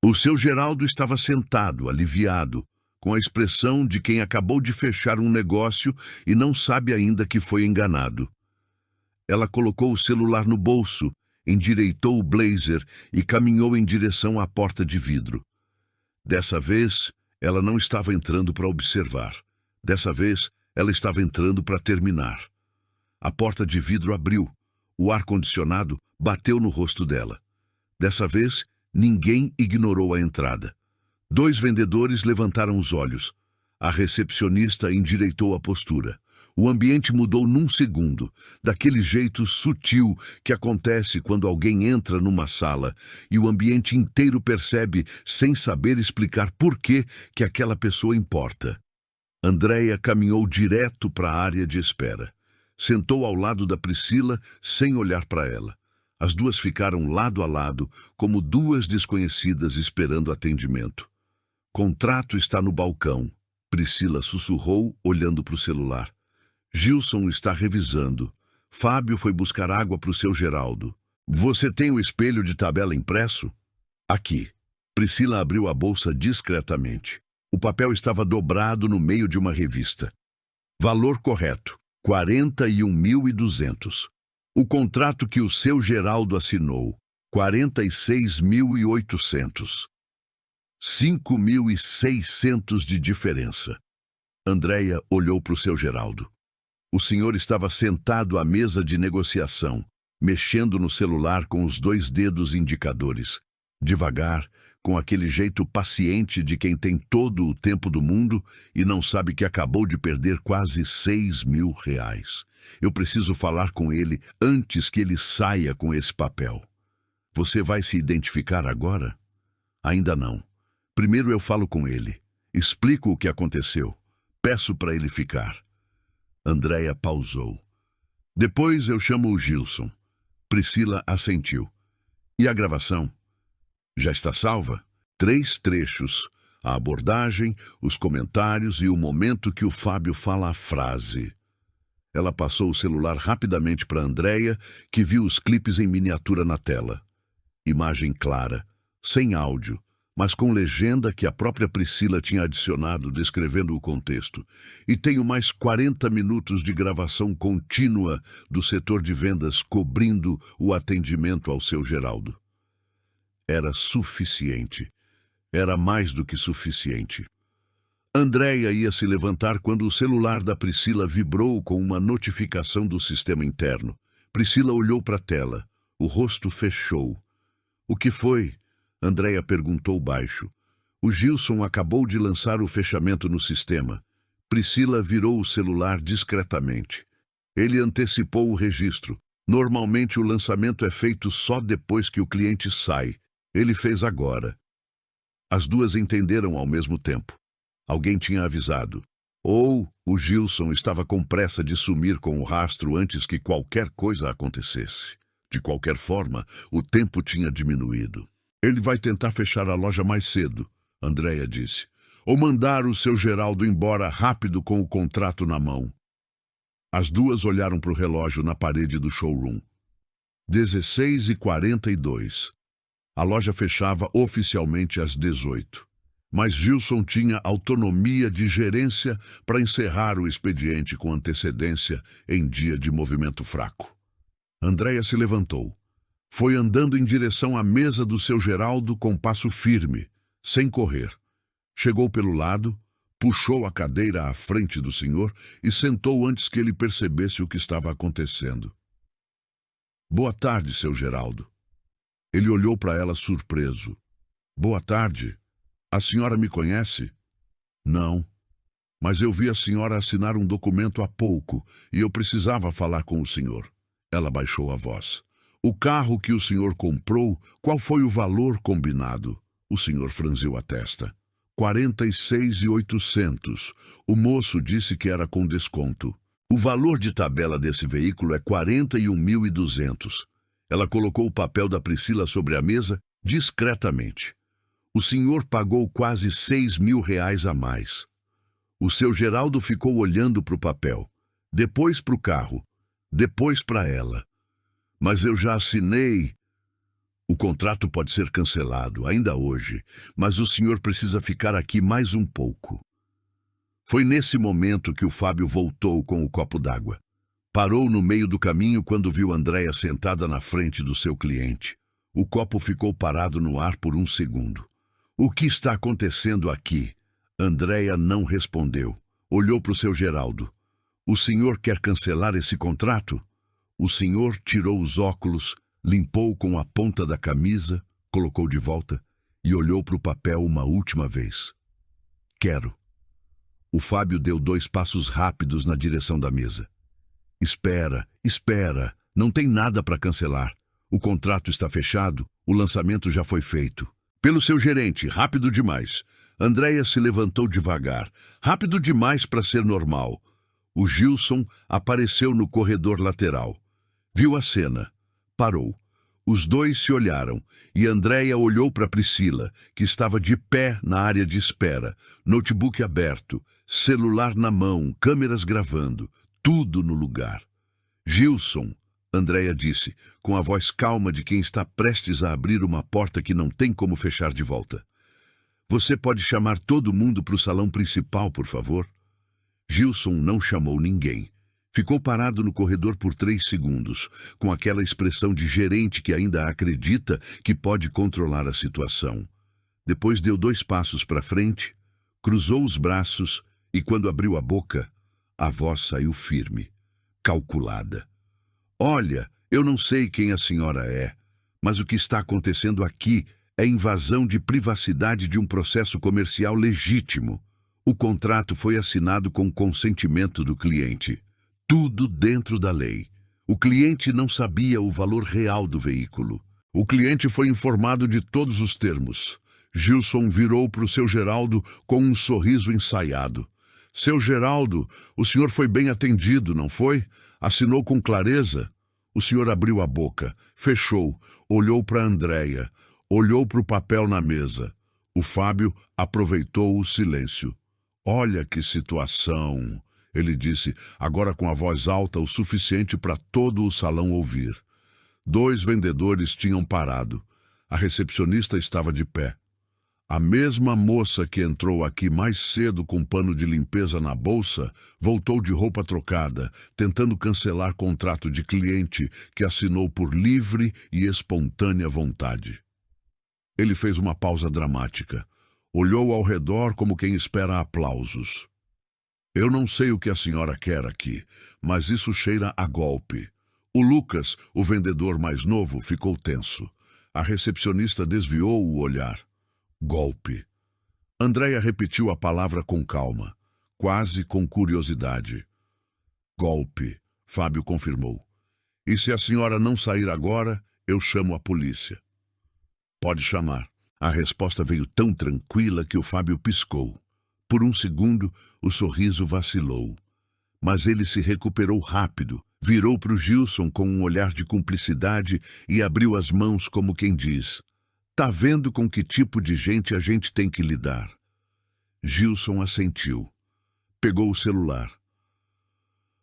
O seu Geraldo estava sentado, aliviado, com a expressão de quem acabou de fechar um negócio e não sabe ainda que foi enganado. Ela colocou o celular no bolso, endireitou o blazer e caminhou em direção à porta de vidro. Dessa vez, ela não estava entrando para observar. Dessa vez, ela estava entrando para terminar. A porta de vidro abriu. O ar-condicionado bateu no rosto dela. Dessa vez, ninguém ignorou a entrada. 2 vendedores levantaram os olhos. A recepcionista endireitou a postura. O ambiente mudou num segundo, daquele jeito sutil que acontece quando alguém entra numa sala e o ambiente inteiro percebe, sem saber explicar por que aquela pessoa importa. Andréia caminhou direto para a área de espera. Sentou ao lado da Priscila, sem olhar para ela. As duas ficaram lado a lado, como 2 desconhecidas esperando atendimento. Contrato está no balcão. Priscila sussurrou, olhando para o celular. Gilson está revisando. Fábio foi buscar água para o seu Geraldo. Você tem o espelho de tabela impresso? Aqui. Priscila abriu a bolsa discretamente. O papel estava dobrado no meio de uma revista. Valor correto, 41.200. O contrato que o seu Geraldo assinou, 46.800. 5.600 de diferença. Andréia olhou para o seu Geraldo. O senhor estava sentado à mesa de negociação, mexendo no celular com os 2 dedos indicadores. Devagar, com aquele jeito paciente de quem tem todo o tempo do mundo e não sabe que acabou de perder quase R$ 6.000. Eu preciso falar com ele antes que ele saia com esse papel. Você vai se identificar agora? Ainda não. Primeiro eu falo com ele. Explico o que aconteceu. Peço para ele ficar. Andréia pausou. Depois eu chamo o Gilson. Priscila assentiu. E a gravação? Já está salva? 3 trechos. A abordagem, os comentários e o momento que o Fábio fala a frase. Ela passou o celular rapidamente para Andréia, que viu os clipes em miniatura na tela. Imagem clara, sem áudio, mas com legenda que a própria Priscila tinha adicionado descrevendo o contexto. E tenho mais 40 minutos de gravação contínua do setor de vendas cobrindo o atendimento ao seu Geraldo. Era suficiente. Era mais do que suficiente. Andréia ia se levantar quando o celular da Priscila vibrou com uma notificação do sistema interno. Priscila olhou para a tela. O rosto fechou. O que foi? Andréia perguntou baixo. O Gilson acabou de lançar o fechamento no sistema. Priscila virou o celular discretamente. Ele antecipou o registro. Normalmente o lançamento é feito só depois que o cliente sai. Ele fez agora. As duas entenderam ao mesmo tempo. Alguém tinha avisado. Ou o Gilson estava com pressa de sumir com o rastro antes que qualquer coisa acontecesse. De qualquer forma, o tempo tinha diminuído. Ele vai tentar fechar a loja mais cedo, Andréia disse. Ou mandar o seu Geraldo embora rápido com o contrato na mão. As duas olharam para o relógio na parede do showroom. 16h42. A loja fechava oficialmente às 18h. Mas Gilson tinha autonomia de gerência para encerrar o expediente com antecedência em dia de movimento fraco. Andréia se levantou. Foi andando em direção à mesa do seu Geraldo com passo firme, sem correr. Chegou pelo lado, puxou a cadeira à frente do senhor e sentou antes que ele percebesse o que estava acontecendo. Boa tarde, seu Geraldo. Ele olhou para ela surpreso. Boa tarde. A senhora me conhece? Não. Mas eu vi a senhora assinar um documento há pouco e eu precisava falar com o senhor. Ela baixou a voz. O carro que o senhor comprou, qual foi o valor combinado? O senhor franziu a testa. 46.800. O moço disse que era com desconto. O valor de tabela desse veículo é 41.200. Ela colocou o papel da Priscila sobre a mesa discretamente. O senhor pagou quase R$ 6.000 a mais. O seu Geraldo ficou olhando para o papel, depois para o carro, depois para ela. Mas eu já assinei. O contrato pode ser cancelado, ainda hoje, mas o senhor precisa ficar aqui mais um pouco. Foi nesse momento que o Fábio voltou com o copo d'água. Parou no meio do caminho quando viu Andréia sentada na frente do seu cliente. O copo ficou parado no ar por um segundo. O que está acontecendo aqui? Andréia não respondeu. Olhou para o seu Geraldo. O senhor quer cancelar esse contrato? O senhor tirou os óculos, limpou com a ponta da camisa, colocou de volta e olhou para o papel uma última vez. Quero. O Fábio deu 2 passos rápidos na direção da mesa. Espera, espera. Não tem nada para cancelar. O contrato está fechado, o lançamento já foi feito. Pelo seu gerente, rápido demais. Andréia se levantou devagar, rápido demais para ser normal. O Gilson apareceu no corredor lateral. Viu a cena. Parou. Os dois se olharam e Andréia olhou para Priscila, que estava de pé na área de espera, notebook aberto, celular na mão, câmeras gravando, tudo no lugar. Gilson, Andréia disse, com a voz calma de quem está prestes a abrir uma porta que não tem como fechar de volta. Você pode chamar todo mundo para o salão principal, por favor? Gilson não chamou ninguém. Ficou parado no corredor por 3 segundos, com aquela expressão de gerente que ainda acredita que pode controlar a situação. Depois deu 2 passos para frente, cruzou os braços e, quando abriu a boca, a voz saiu firme, calculada. Olha, eu não sei quem a senhora é, mas o que está acontecendo aqui é invasão de privacidade de um processo comercial legítimo. O contrato foi assinado com consentimento do cliente. Tudo dentro da lei. O cliente não sabia o valor real do veículo. O cliente foi informado de todos os termos. Gilson virou para o seu Geraldo com um sorriso ensaiado. Seu Geraldo, o senhor foi bem atendido, não foi? Assinou com clareza? O senhor abriu a boca, fechou, olhou para Andréia, olhou para o papel na mesa. O Fábio aproveitou o silêncio. Olha que situação, ele disse, agora com a voz alta o suficiente para todo o salão ouvir. 2 vendedores tinham parado. A recepcionista estava de pé. A mesma moça que entrou aqui mais cedo com pano de limpeza na bolsa voltou de roupa trocada, tentando cancelar contrato de cliente que assinou por livre e espontânea vontade. Ele fez uma pausa dramática. Olhou ao redor como quem espera aplausos. Eu não sei o que a senhora quer aqui, mas isso cheira a golpe. O Lucas, o vendedor mais novo, ficou tenso. A recepcionista desviou o olhar. Golpe. Andréia repetiu a palavra com calma, quase com curiosidade. Golpe, Fábio confirmou. E se a senhora não sair agora, eu chamo a polícia. Pode chamar. A resposta veio tão tranquila que o Fábio piscou. Por um segundo, o sorriso vacilou. Mas ele se recuperou rápido, virou para o Gilson com um olhar de cumplicidade e abriu as mãos como quem diz: tá vendo com que tipo de gente a gente tem que lidar? Gilson assentiu. Pegou o celular.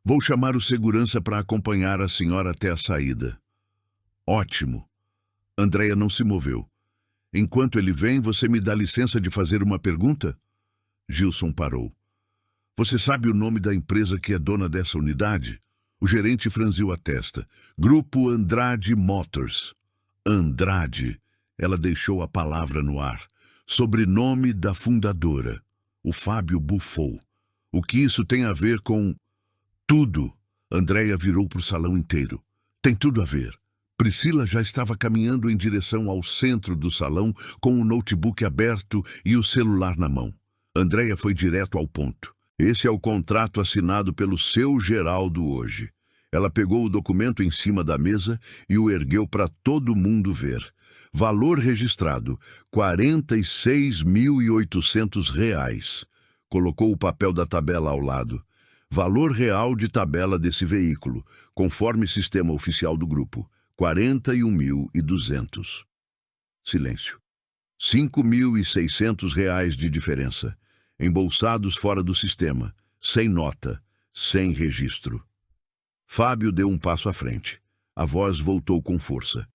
Vou chamar o segurança para acompanhar a senhora até a saída. Ótimo. Andréia não se moveu. Enquanto ele vem, você me dá licença de fazer uma pergunta? Gilson parou. Você sabe o nome da empresa que é dona dessa unidade? O gerente franziu a testa. Grupo Andrade Motors. Andrade. Ela deixou a palavra no ar. Sobrenome da fundadora. O Fábio bufou. O que isso tem a ver com... Tudo. Andréia virou para o salão inteiro. Tem tudo a ver. Priscila já estava caminhando em direção ao centro do salão com o notebook aberto e o celular na mão. Andréia foi direto ao ponto. Esse é o contrato assinado pelo seu Geraldo hoje. Ela pegou o documento em cima da mesa e o ergueu para todo mundo ver. Valor registrado, R$ 46.800. Colocou o papel da tabela ao lado. Valor real de tabela desse veículo, conforme sistema oficial do grupo, R$ 41.200. Silêncio. R$ 5.600 de diferença. Embolsados fora do sistema, sem nota, sem registro. Fábio deu um passo à frente. A voz voltou com força.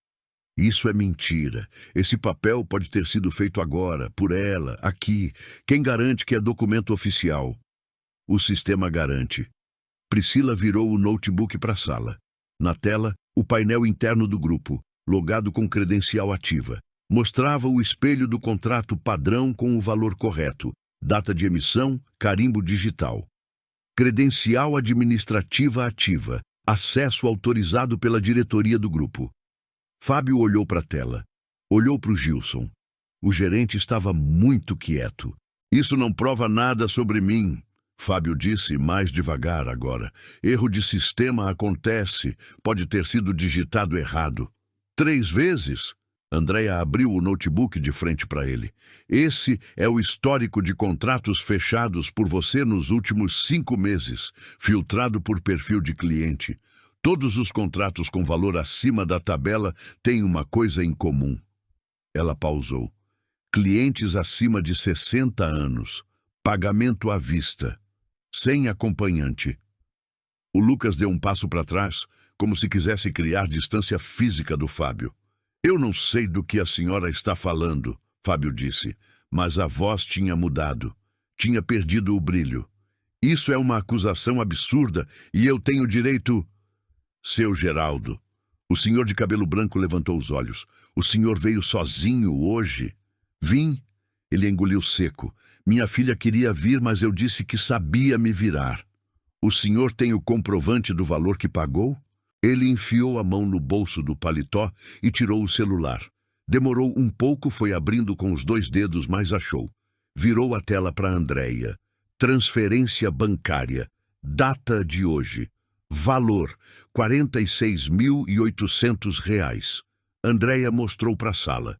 Isso é mentira. Esse papel pode ter sido feito agora, por ela, aqui. Quem garante que é documento oficial? O sistema garante. Priscila virou o notebook para a sala. Na tela, o painel interno do grupo, logado com credencial ativa. Mostrava o espelho do contrato padrão com o valor correto. Data de emissão, carimbo digital. Credencial administrativa ativa. Acesso autorizado pela diretoria do grupo. Fábio olhou para a tela. Olhou para o Gilson. O gerente estava muito quieto. Isso não prova nada sobre mim, Fábio disse mais devagar agora. Erro de sistema acontece. Pode ter sido digitado errado. 3 vezes? Andréia abriu o notebook de frente para ele. Esse é o histórico de contratos fechados por você nos últimos 5 meses, filtrado por perfil de cliente. Todos os contratos com valor acima da tabela têm uma coisa em comum. Ela pausou. Clientes acima de 60 anos. Pagamento à vista. Sem acompanhante. O Lucas deu um passo para trás, como se quisesse criar distância física do Fábio. Eu não sei do que a senhora está falando, Fábio disse, mas a voz tinha mudado. Tinha perdido o brilho. Isso é uma acusação absurda e eu tenho direito... Seu Geraldo. O senhor de cabelo branco levantou os olhos. O senhor veio sozinho hoje? Vim. Ele engoliu seco. Minha filha queria vir, mas eu disse que sabia me virar. O senhor tem o comprovante do valor que pagou? Ele enfiou a mão no bolso do paletó e tirou o celular. Demorou um pouco, foi abrindo com os 2 dedos, mas achou. Virou a tela para Andréia. Transferência bancária. Data de hoje. Valor: R$ 46.800. Andréia mostrou para a sala.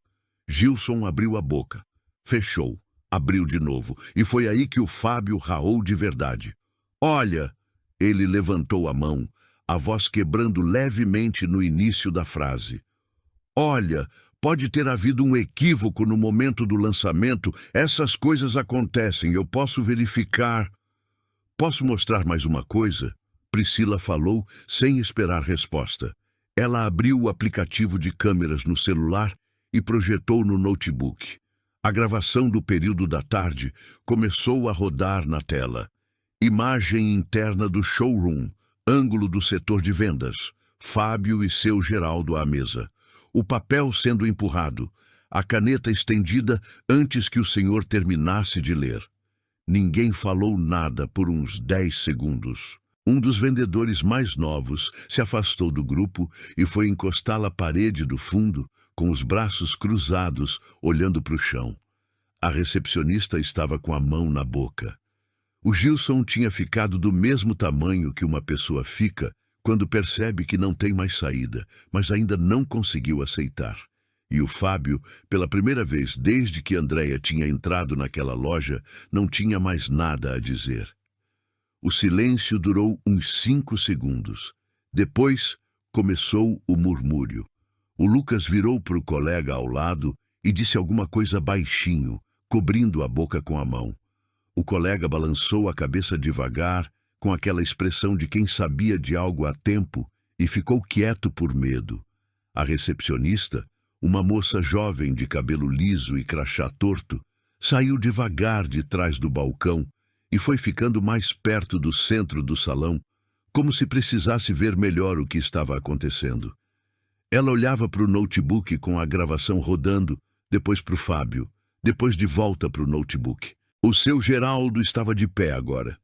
Gilson abriu a boca. Fechou. Abriu de novo. E foi aí que o Fábio ralou de verdade. Olha! Ele levantou a mão, a voz quebrando levemente no início da frase. Olha, pode ter havido um equívoco no momento do lançamento. Essas coisas acontecem. Eu posso verificar. Posso mostrar mais uma coisa? Priscila falou, sem esperar resposta. Ela abriu o aplicativo de câmeras no celular e projetou no notebook. A gravação do período da tarde começou a rodar na tela. Imagem interna do showroom, ângulo do setor de vendas, Fábio e seu Geraldo à mesa. O papel sendo empurrado, a caneta estendida antes que o senhor terminasse de ler. Ninguém falou nada por uns 10 segundos. Um dos vendedores mais novos se afastou do grupo e foi encostá-la à parede do fundo, com os braços cruzados, olhando para o chão. A recepcionista estava com a mão na boca. O Gilson tinha ficado do mesmo tamanho que uma pessoa fica quando percebe que não tem mais saída, mas ainda não conseguiu aceitar. E o Fábio, pela primeira vez desde que Andréia tinha entrado naquela loja, não tinha mais nada a dizer. O silêncio durou uns 5 segundos. Depois, começou o murmúrio. O Lucas virou para o colega ao lado e disse alguma coisa baixinho, cobrindo a boca com a mão. O colega balançou a cabeça devagar, com aquela expressão de quem sabia de algo há tempo, e ficou quieto por medo. A recepcionista, uma moça jovem de cabelo liso e crachá torto, saiu devagar de trás do balcão e foi ficando mais perto do centro do salão, como se precisasse ver melhor o que estava acontecendo. Ela olhava para o notebook com a gravação rodando, depois para o Fábio, depois de volta para o notebook. O seu Geraldo estava de pé agora.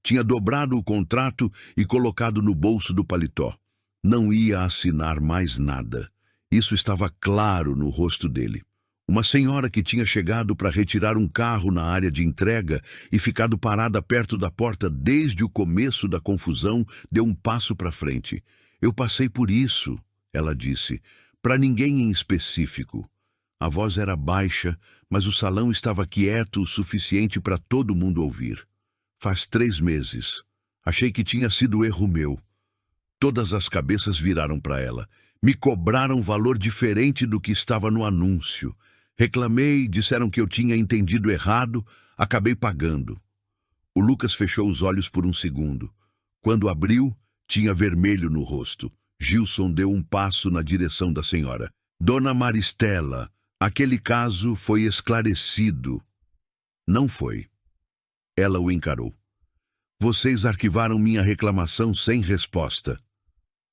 Tinha dobrado o contrato e colocado no bolso do paletó. Não ia assinar mais nada. Isso estava claro no rosto dele. Uma senhora que tinha chegado para retirar um carro na área de entrega e ficado parada perto da porta desde o começo da confusão, deu um passo para frente. Eu passei por isso, ela disse, para ninguém em específico. A voz era baixa, mas o salão estava quieto o suficiente para todo mundo ouvir. Faz 3 meses. Achei que tinha sido erro meu. Todas as cabeças viraram para ela. Me cobraram valor diferente do que estava no anúncio. Reclamei, disseram que eu tinha entendido errado, acabei pagando. O Lucas fechou os olhos por um segundo. Quando abriu, tinha vermelho no rosto. Gilson deu um passo na direção da senhora. Dona Maristela, aquele caso foi esclarecido. Não foi. Ela o encarou. Vocês arquivaram minha reclamação sem resposta.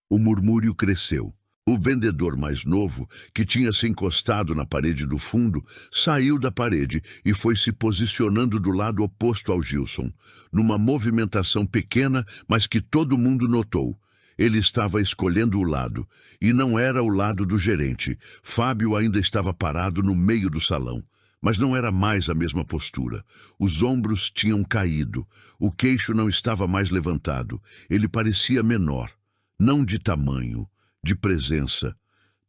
O murmúrio cresceu. O vendedor mais novo, que tinha se encostado na parede do fundo, saiu da parede e foi se posicionando do lado oposto ao Gilson, numa movimentação pequena, mas que todo mundo notou. Ele estava escolhendo o lado, e não era o lado do gerente. Fábio ainda estava parado no meio do salão, mas não era mais a mesma postura. Os ombros tinham caído, o queixo não estava mais levantado. Ele parecia menor, não de tamanho, de presença.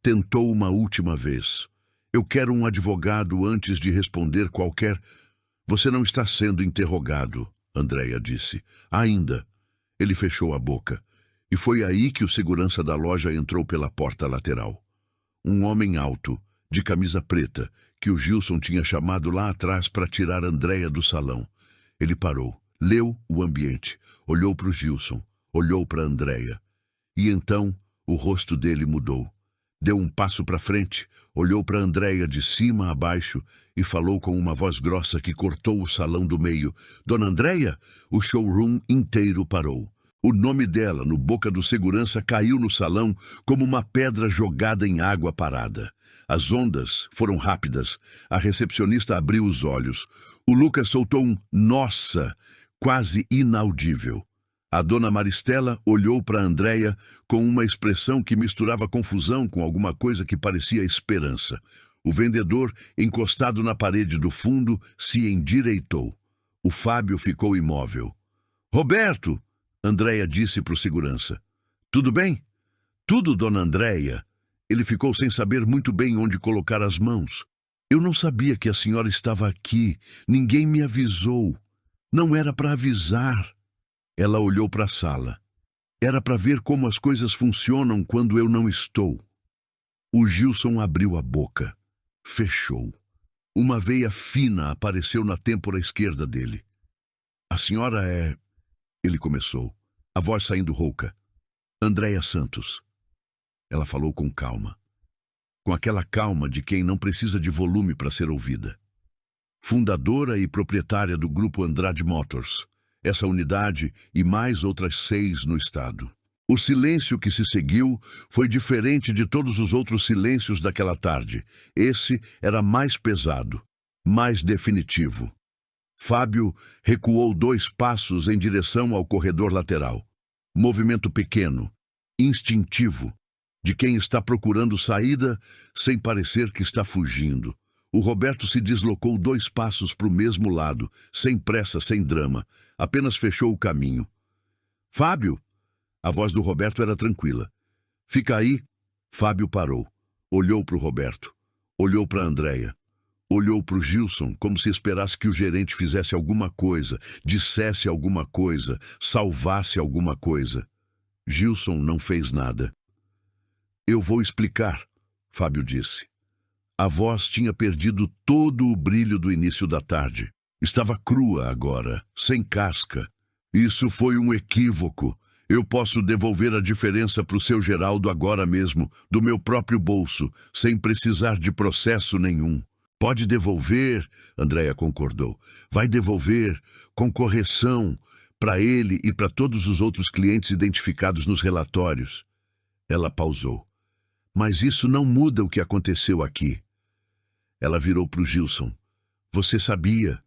Tentou uma última vez. Eu quero um advogado antes de responder qualquer... Você não está sendo interrogado, Andréia disse. Ainda. Ele fechou a boca. E foi aí que o segurança da loja entrou pela porta lateral. Um homem alto, de camisa preta, que o Gilson tinha chamado lá atrás para tirar Andréia do salão. Ele parou, leu o ambiente, olhou para o Gilson, olhou para Andréia. E então... O rosto dele mudou. Deu um passo para frente, olhou para Andréia de cima a baixo e falou com uma voz grossa que cortou o salão do meio. Dona Andréia? O showroom inteiro parou. O nome dela, no boca do segurança, caiu no salão como uma pedra jogada em água parada. As ondas foram rápidas. A recepcionista abriu os olhos. O Lucas soltou um "nossa", quase inaudível. A dona Maristela olhou para Andréia com uma expressão que misturava confusão com alguma coisa que parecia esperança. O vendedor, encostado na parede do fundo, se endireitou. O Fábio ficou imóvel. Roberto! Andréia disse para o segurança. Tudo bem? Tudo, dona Andréia. Ele ficou sem saber muito bem onde colocar as mãos. Eu não sabia que a senhora estava aqui. Ninguém me avisou. Não era para avisar. Ela olhou para a sala. Era para ver como as coisas funcionam quando eu não estou. O Gilson abriu a boca. Fechou. Uma veia fina apareceu na têmpora esquerda dele. A senhora é... Ele começou, a voz saindo rouca. Andréia Santos. Ela falou com calma. Com aquela calma de quem não precisa de volume para ser ouvida. Fundadora e proprietária do grupo Andrade Motors. Essa unidade e mais outras 6 no estado. O silêncio que se seguiu foi diferente de todos os outros silêncios daquela tarde. Esse era mais pesado, mais definitivo. Fábio recuou 2 passos em direção ao corredor lateral. Movimento pequeno, instintivo, de quem está procurando saída sem parecer que está fugindo. O Roberto se deslocou 2 passos para o mesmo lado, sem pressa, sem drama. Apenas fechou o caminho. Fábio! A voz do Roberto era tranquila. Fica aí. Fábio parou. Olhou para o Roberto. Olhou para a Andréia. Olhou para o Gilson, como se esperasse que o gerente fizesse alguma coisa, dissesse alguma coisa, salvasse alguma coisa. Gilson não fez nada. Eu vou explicar, Fábio disse. A voz tinha perdido todo o brilho do início da tarde. Estava crua agora, sem casca. Isso foi um equívoco. Eu posso devolver a diferença para o seu Geraldo agora mesmo, do meu próprio bolso, sem precisar de processo nenhum. Pode devolver, Andréia concordou. Vai devolver, com correção, para ele e para todos os outros clientes identificados nos relatórios. Ela pausou. Mas isso não muda o que aconteceu aqui. Ela virou para o Gilson. Você sabia?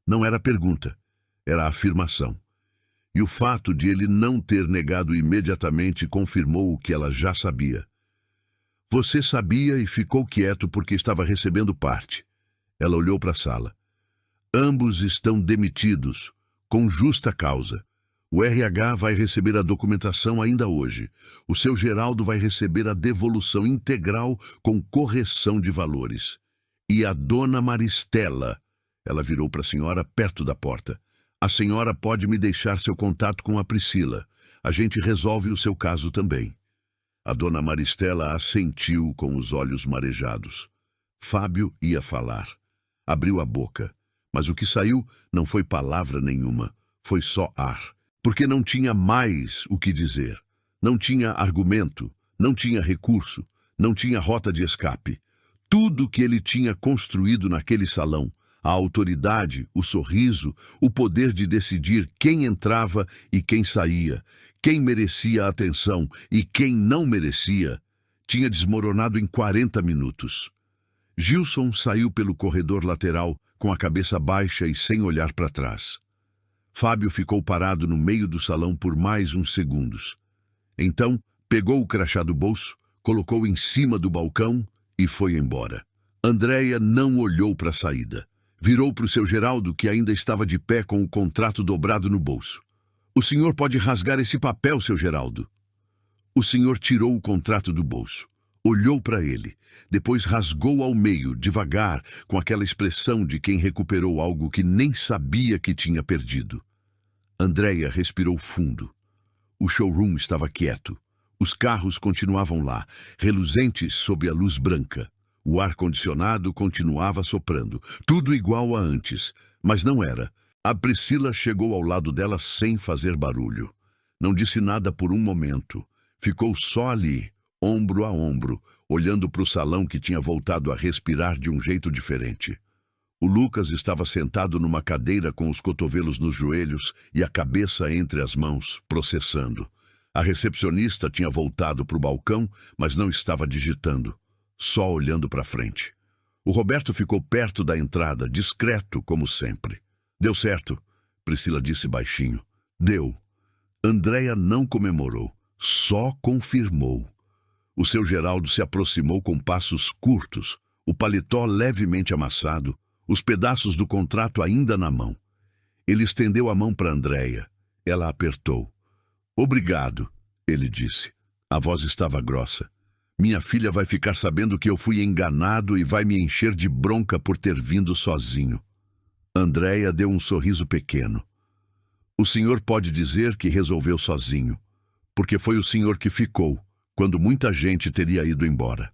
Não era pergunta, era afirmação. E o fato de ele não ter negado imediatamente confirmou o que ela já sabia. Você sabia e ficou quieto porque estava recebendo parte. Ela olhou para a sala. Ambos estão demitidos, com justa causa. O RH vai receber a documentação ainda hoje. O seu Geraldo vai receber a devolução integral com correção de valores. E a dona Maristela, ela virou para a senhora perto da porta. A senhora pode me deixar seu contato com a Priscila. A gente resolve o seu caso também. A dona Maristela assentiu com os olhos marejados. Fábio ia falar. Abriu a boca. Mas o que saiu não foi palavra nenhuma. Foi só ar. Porque não tinha mais o que dizer. Não tinha argumento. Não tinha recurso. Não tinha rota de escape. Tudo que ele tinha construído naquele salão, a autoridade, o sorriso, o poder de decidir quem entrava e quem saía, quem merecia atenção e quem não merecia, tinha desmoronado em 40 minutos. Gilson saiu pelo corredor lateral com a cabeça baixa e sem olhar para trás. Fábio ficou parado no meio do salão por mais uns segundos. Então, pegou o crachá do bolso, colocou em cima do balcão e foi embora. Andréia não olhou para a saída. Virou para o seu Geraldo, que ainda estava de pé com o contrato dobrado no bolso. O senhor pode rasgar esse papel, seu Geraldo. O senhor tirou o contrato do bolso. Olhou para ele. Depois rasgou ao meio, devagar, com aquela expressão de quem recuperou algo que nem sabia que tinha perdido. Andréia respirou fundo. O showroom estava quieto. Os carros continuavam lá, reluzentes sob a luz branca. O ar-condicionado continuava soprando, tudo igual a antes, mas não era. A Priscila chegou ao lado dela sem fazer barulho. Não disse nada por um momento. Ficou só ali, ombro a ombro, olhando para o salão que tinha voltado a respirar de um jeito diferente. O Lucas estava sentado numa cadeira com os cotovelos nos joelhos e a cabeça entre as mãos, processando. A recepcionista tinha voltado para o balcão, mas não estava digitando. Só olhando para frente. O Roberto ficou perto da entrada, discreto como sempre. Deu certo, Priscila disse baixinho. Deu. Andréia não comemorou, só confirmou. O seu Geraldo se aproximou com passos curtos, o paletó levemente amassado, os pedaços do contrato ainda na mão. Ele estendeu a mão para Andréia. Ela apertou. Obrigado, ele disse. A voz estava grossa. Minha filha vai ficar sabendo que eu fui enganado e vai me encher de bronca por ter vindo sozinho. Andréia deu um sorriso pequeno. O senhor pode dizer que resolveu sozinho, porque foi o senhor que ficou, quando muita gente teria ido embora.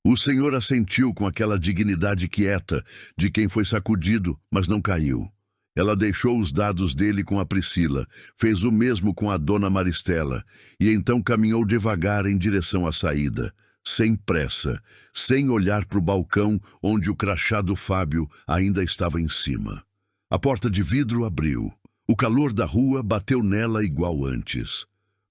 O senhor assentiu com aquela dignidade quieta de quem foi sacudido, mas não caiu. Ela deixou os dados dele com a Priscila, fez o mesmo com a dona Maristela, e então caminhou devagar em direção à saída, sem pressa, sem olhar para o balcão onde o crachá do Fábio ainda estava em cima. A porta de vidro abriu. O calor da rua bateu nela igual antes.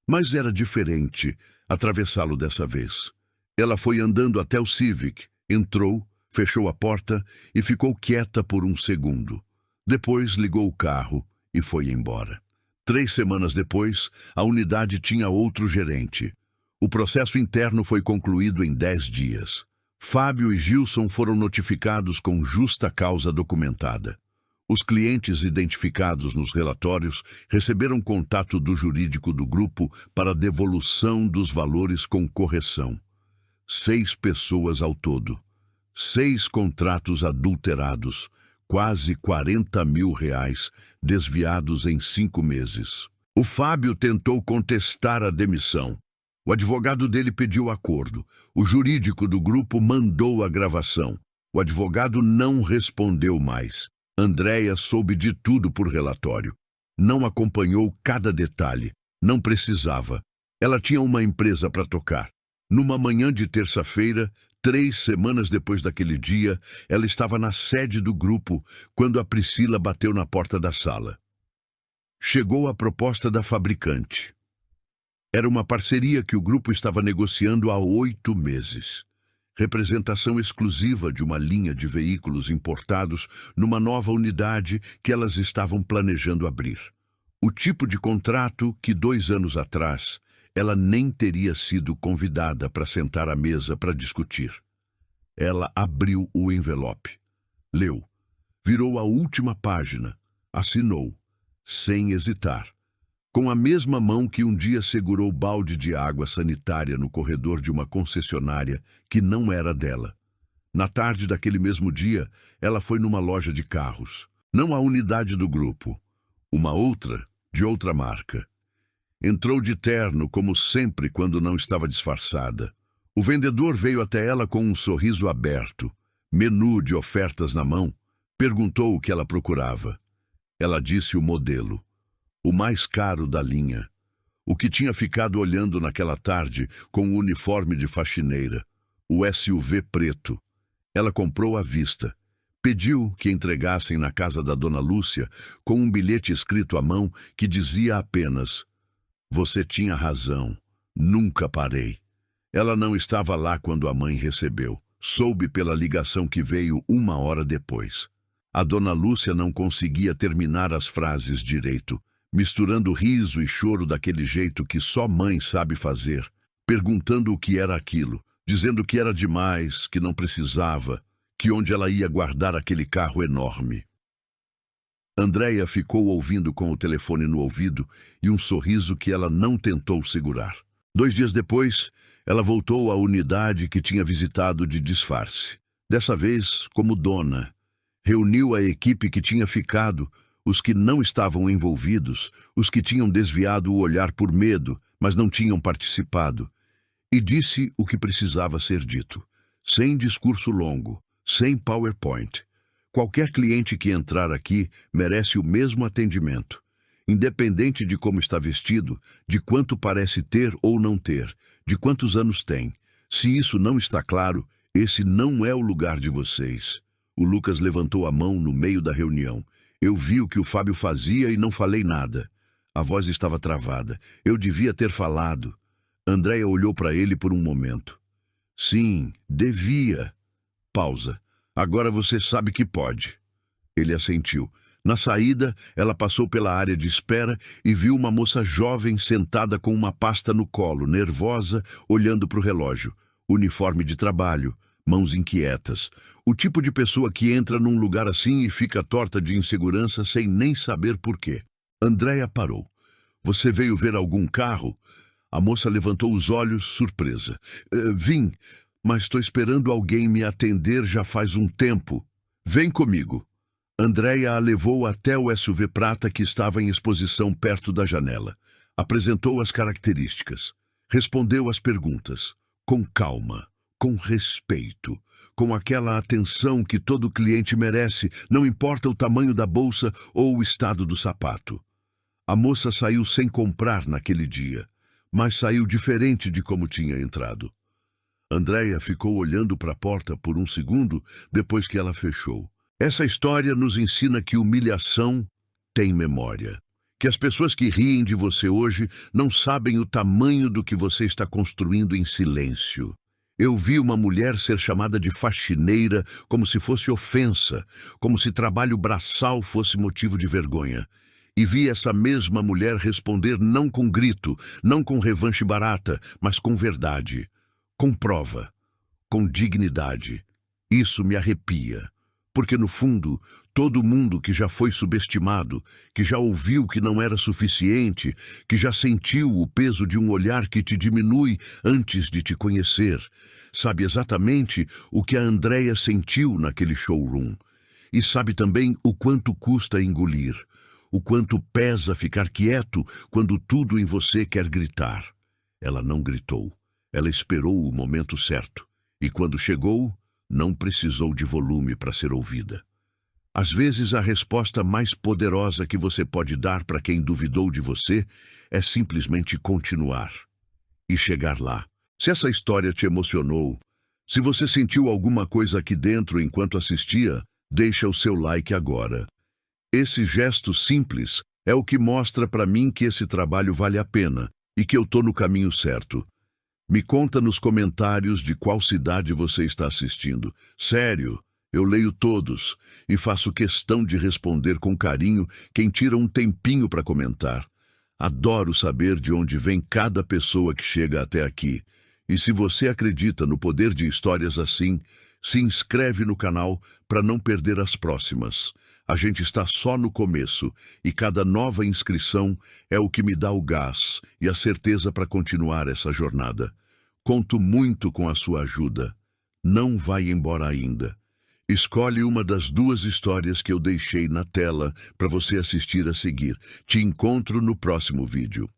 Mas era diferente atravessá-lo dessa vez. Ela foi andando até o Civic, entrou, fechou a porta e ficou quieta por um segundo. Depois ligou o carro e foi embora. 3 semanas depois, a unidade tinha outro gerente. O processo interno foi concluído em 10 dias. Fábio e Gilson foram notificados com justa causa documentada. Os clientes identificados nos relatórios receberam contato do jurídico do grupo para devolução dos valores com correção. 6 pessoas ao todo. 6 contratos adulterados. Quase R$40 mil desviados em 5 meses. O Fábio tentou contestar a demissão. O advogado dele pediu acordo. O jurídico do grupo mandou a gravação. O advogado não respondeu mais. Andréia soube de tudo por relatório. Não acompanhou cada detalhe. Não precisava. Ela tinha uma empresa para tocar. Numa manhã de terça-feira, 3 semanas depois daquele dia, ela estava na sede do grupo quando a Priscila bateu na porta da sala. Chegou a proposta da fabricante. Era uma parceria que o grupo estava negociando há 8 meses. Representação exclusiva de uma linha de veículos importados numa nova unidade que elas estavam planejando abrir. O tipo de contrato que 2 anos atrás ela nem teria sido convidada para sentar à mesa para discutir. Ela abriu o envelope, leu, virou a última página, assinou, sem hesitar, com a mesma mão que um dia segurou o balde de água sanitária no corredor de uma concessionária que não era dela. Na tarde daquele mesmo dia, ela foi numa loja de carros, não a unidade do grupo, uma outra, de outra marca. Entrou de terno, como sempre quando não estava disfarçada. O vendedor veio até ela com um sorriso aberto, menu de ofertas na mão, perguntou o que ela procurava. Ela disse o modelo, o mais caro da linha, o que tinha ficado olhando naquela tarde com o uniforme de faxineira, o SUV preto. Ela comprou à vista. Pediu que entregassem na casa da dona Lúcia com um bilhete escrito à mão que dizia apenas: "Você tinha razão, nunca parei." Ela não estava lá quando a mãe recebeu. Soube pela ligação que veio 1 hora depois. A dona Lúcia não conseguia terminar as frases direito, misturando riso e choro daquele jeito que só mãe sabe fazer, perguntando o que era aquilo, dizendo que era demais, que não precisava, que onde ela ia guardar aquele carro enorme. Andréia ficou ouvindo com o telefone no ouvido e um sorriso que ela não tentou segurar. 2 dias depois, ela voltou à unidade que tinha visitado de disfarce. Dessa vez, como dona. Reuniu a equipe que tinha ficado, os que não estavam envolvidos, os que tinham desviado o olhar por medo, mas não tinham participado, e disse o que precisava ser dito, sem discurso longo, sem PowerPoint. Qualquer cliente que entrar aqui merece o mesmo atendimento, independente de como está vestido, de quanto parece ter ou não ter, de quantos anos tem. Se isso não está claro, esse não é o lugar de vocês. O Lucas levantou a mão no meio da reunião. Eu vi o que o Fábio fazia e não falei nada. A voz estava travada. Eu devia ter falado. Andréia olhou para ele por um momento. Sim, devia. Pausa. Agora você sabe que pode. Ele assentiu. Na saída, ela passou pela área de espera e viu uma moça jovem sentada com uma pasta no colo, nervosa, olhando para o relógio. Uniforme de trabalho, mãos inquietas. O tipo de pessoa que entra num lugar assim e fica torta de insegurança sem nem saber por quê. Andréia parou. Você veio ver algum carro? A moça levantou os olhos, surpresa. Vim, mas estou esperando alguém me atender já faz um tempo. Vem comigo. Andréia a levou até o SUV prata que estava em exposição perto da janela. Apresentou as características. Respondeu às perguntas. Com calma, com respeito, com aquela atenção que todo cliente merece, não importa o tamanho da bolsa ou o estado do sapato. A moça saiu sem comprar naquele dia, mas saiu diferente de como tinha entrado. Andréia ficou olhando para a porta por um segundo depois que ela fechou. Essa história nos ensina que humilhação tem memória. Que as pessoas que riem de você hoje não sabem o tamanho do que você está construindo em silêncio. Eu vi uma mulher ser chamada de faxineira como se fosse ofensa, como se trabalho braçal fosse motivo de vergonha. E vi essa mesma mulher responder não com grito, não com revanche barata, mas com verdade, com prova, com dignidade. Isso me arrepia. Porque, no fundo, todo mundo que já foi subestimado, que já ouviu que não era suficiente, que já sentiu o peso de um olhar que te diminui antes de te conhecer, sabe exatamente o que a Andréia sentiu naquele showroom. E sabe também o quanto custa engolir, o quanto pesa ficar quieto quando tudo em você quer gritar. Ela não gritou. Ela esperou o momento certo. E quando chegou, não precisou de volume para ser ouvida. Às vezes, a resposta mais poderosa que você pode dar para quem duvidou de você é simplesmente continuar e chegar lá. Se essa história te emocionou, se você sentiu alguma coisa aqui dentro enquanto assistia, deixa o seu like agora. Esse gesto simples é o que mostra para mim que esse trabalho vale a pena e que eu estou no caminho certo. Me conta nos comentários de qual cidade você está assistindo. Sério, eu leio todos e faço questão de responder com carinho quem tira um tempinho para comentar. Adoro saber de onde vem cada pessoa que chega até aqui. E se você acredita no poder de histórias assim, se inscreve no canal para não perder as próximas. A gente está só no começo e cada nova inscrição é o que me dá o gás e a certeza para continuar essa jornada. Conto muito com a sua ajuda. Não vai embora ainda. Escolhe uma das 2 histórias que eu deixei na tela para você assistir a seguir. Te encontro no próximo vídeo.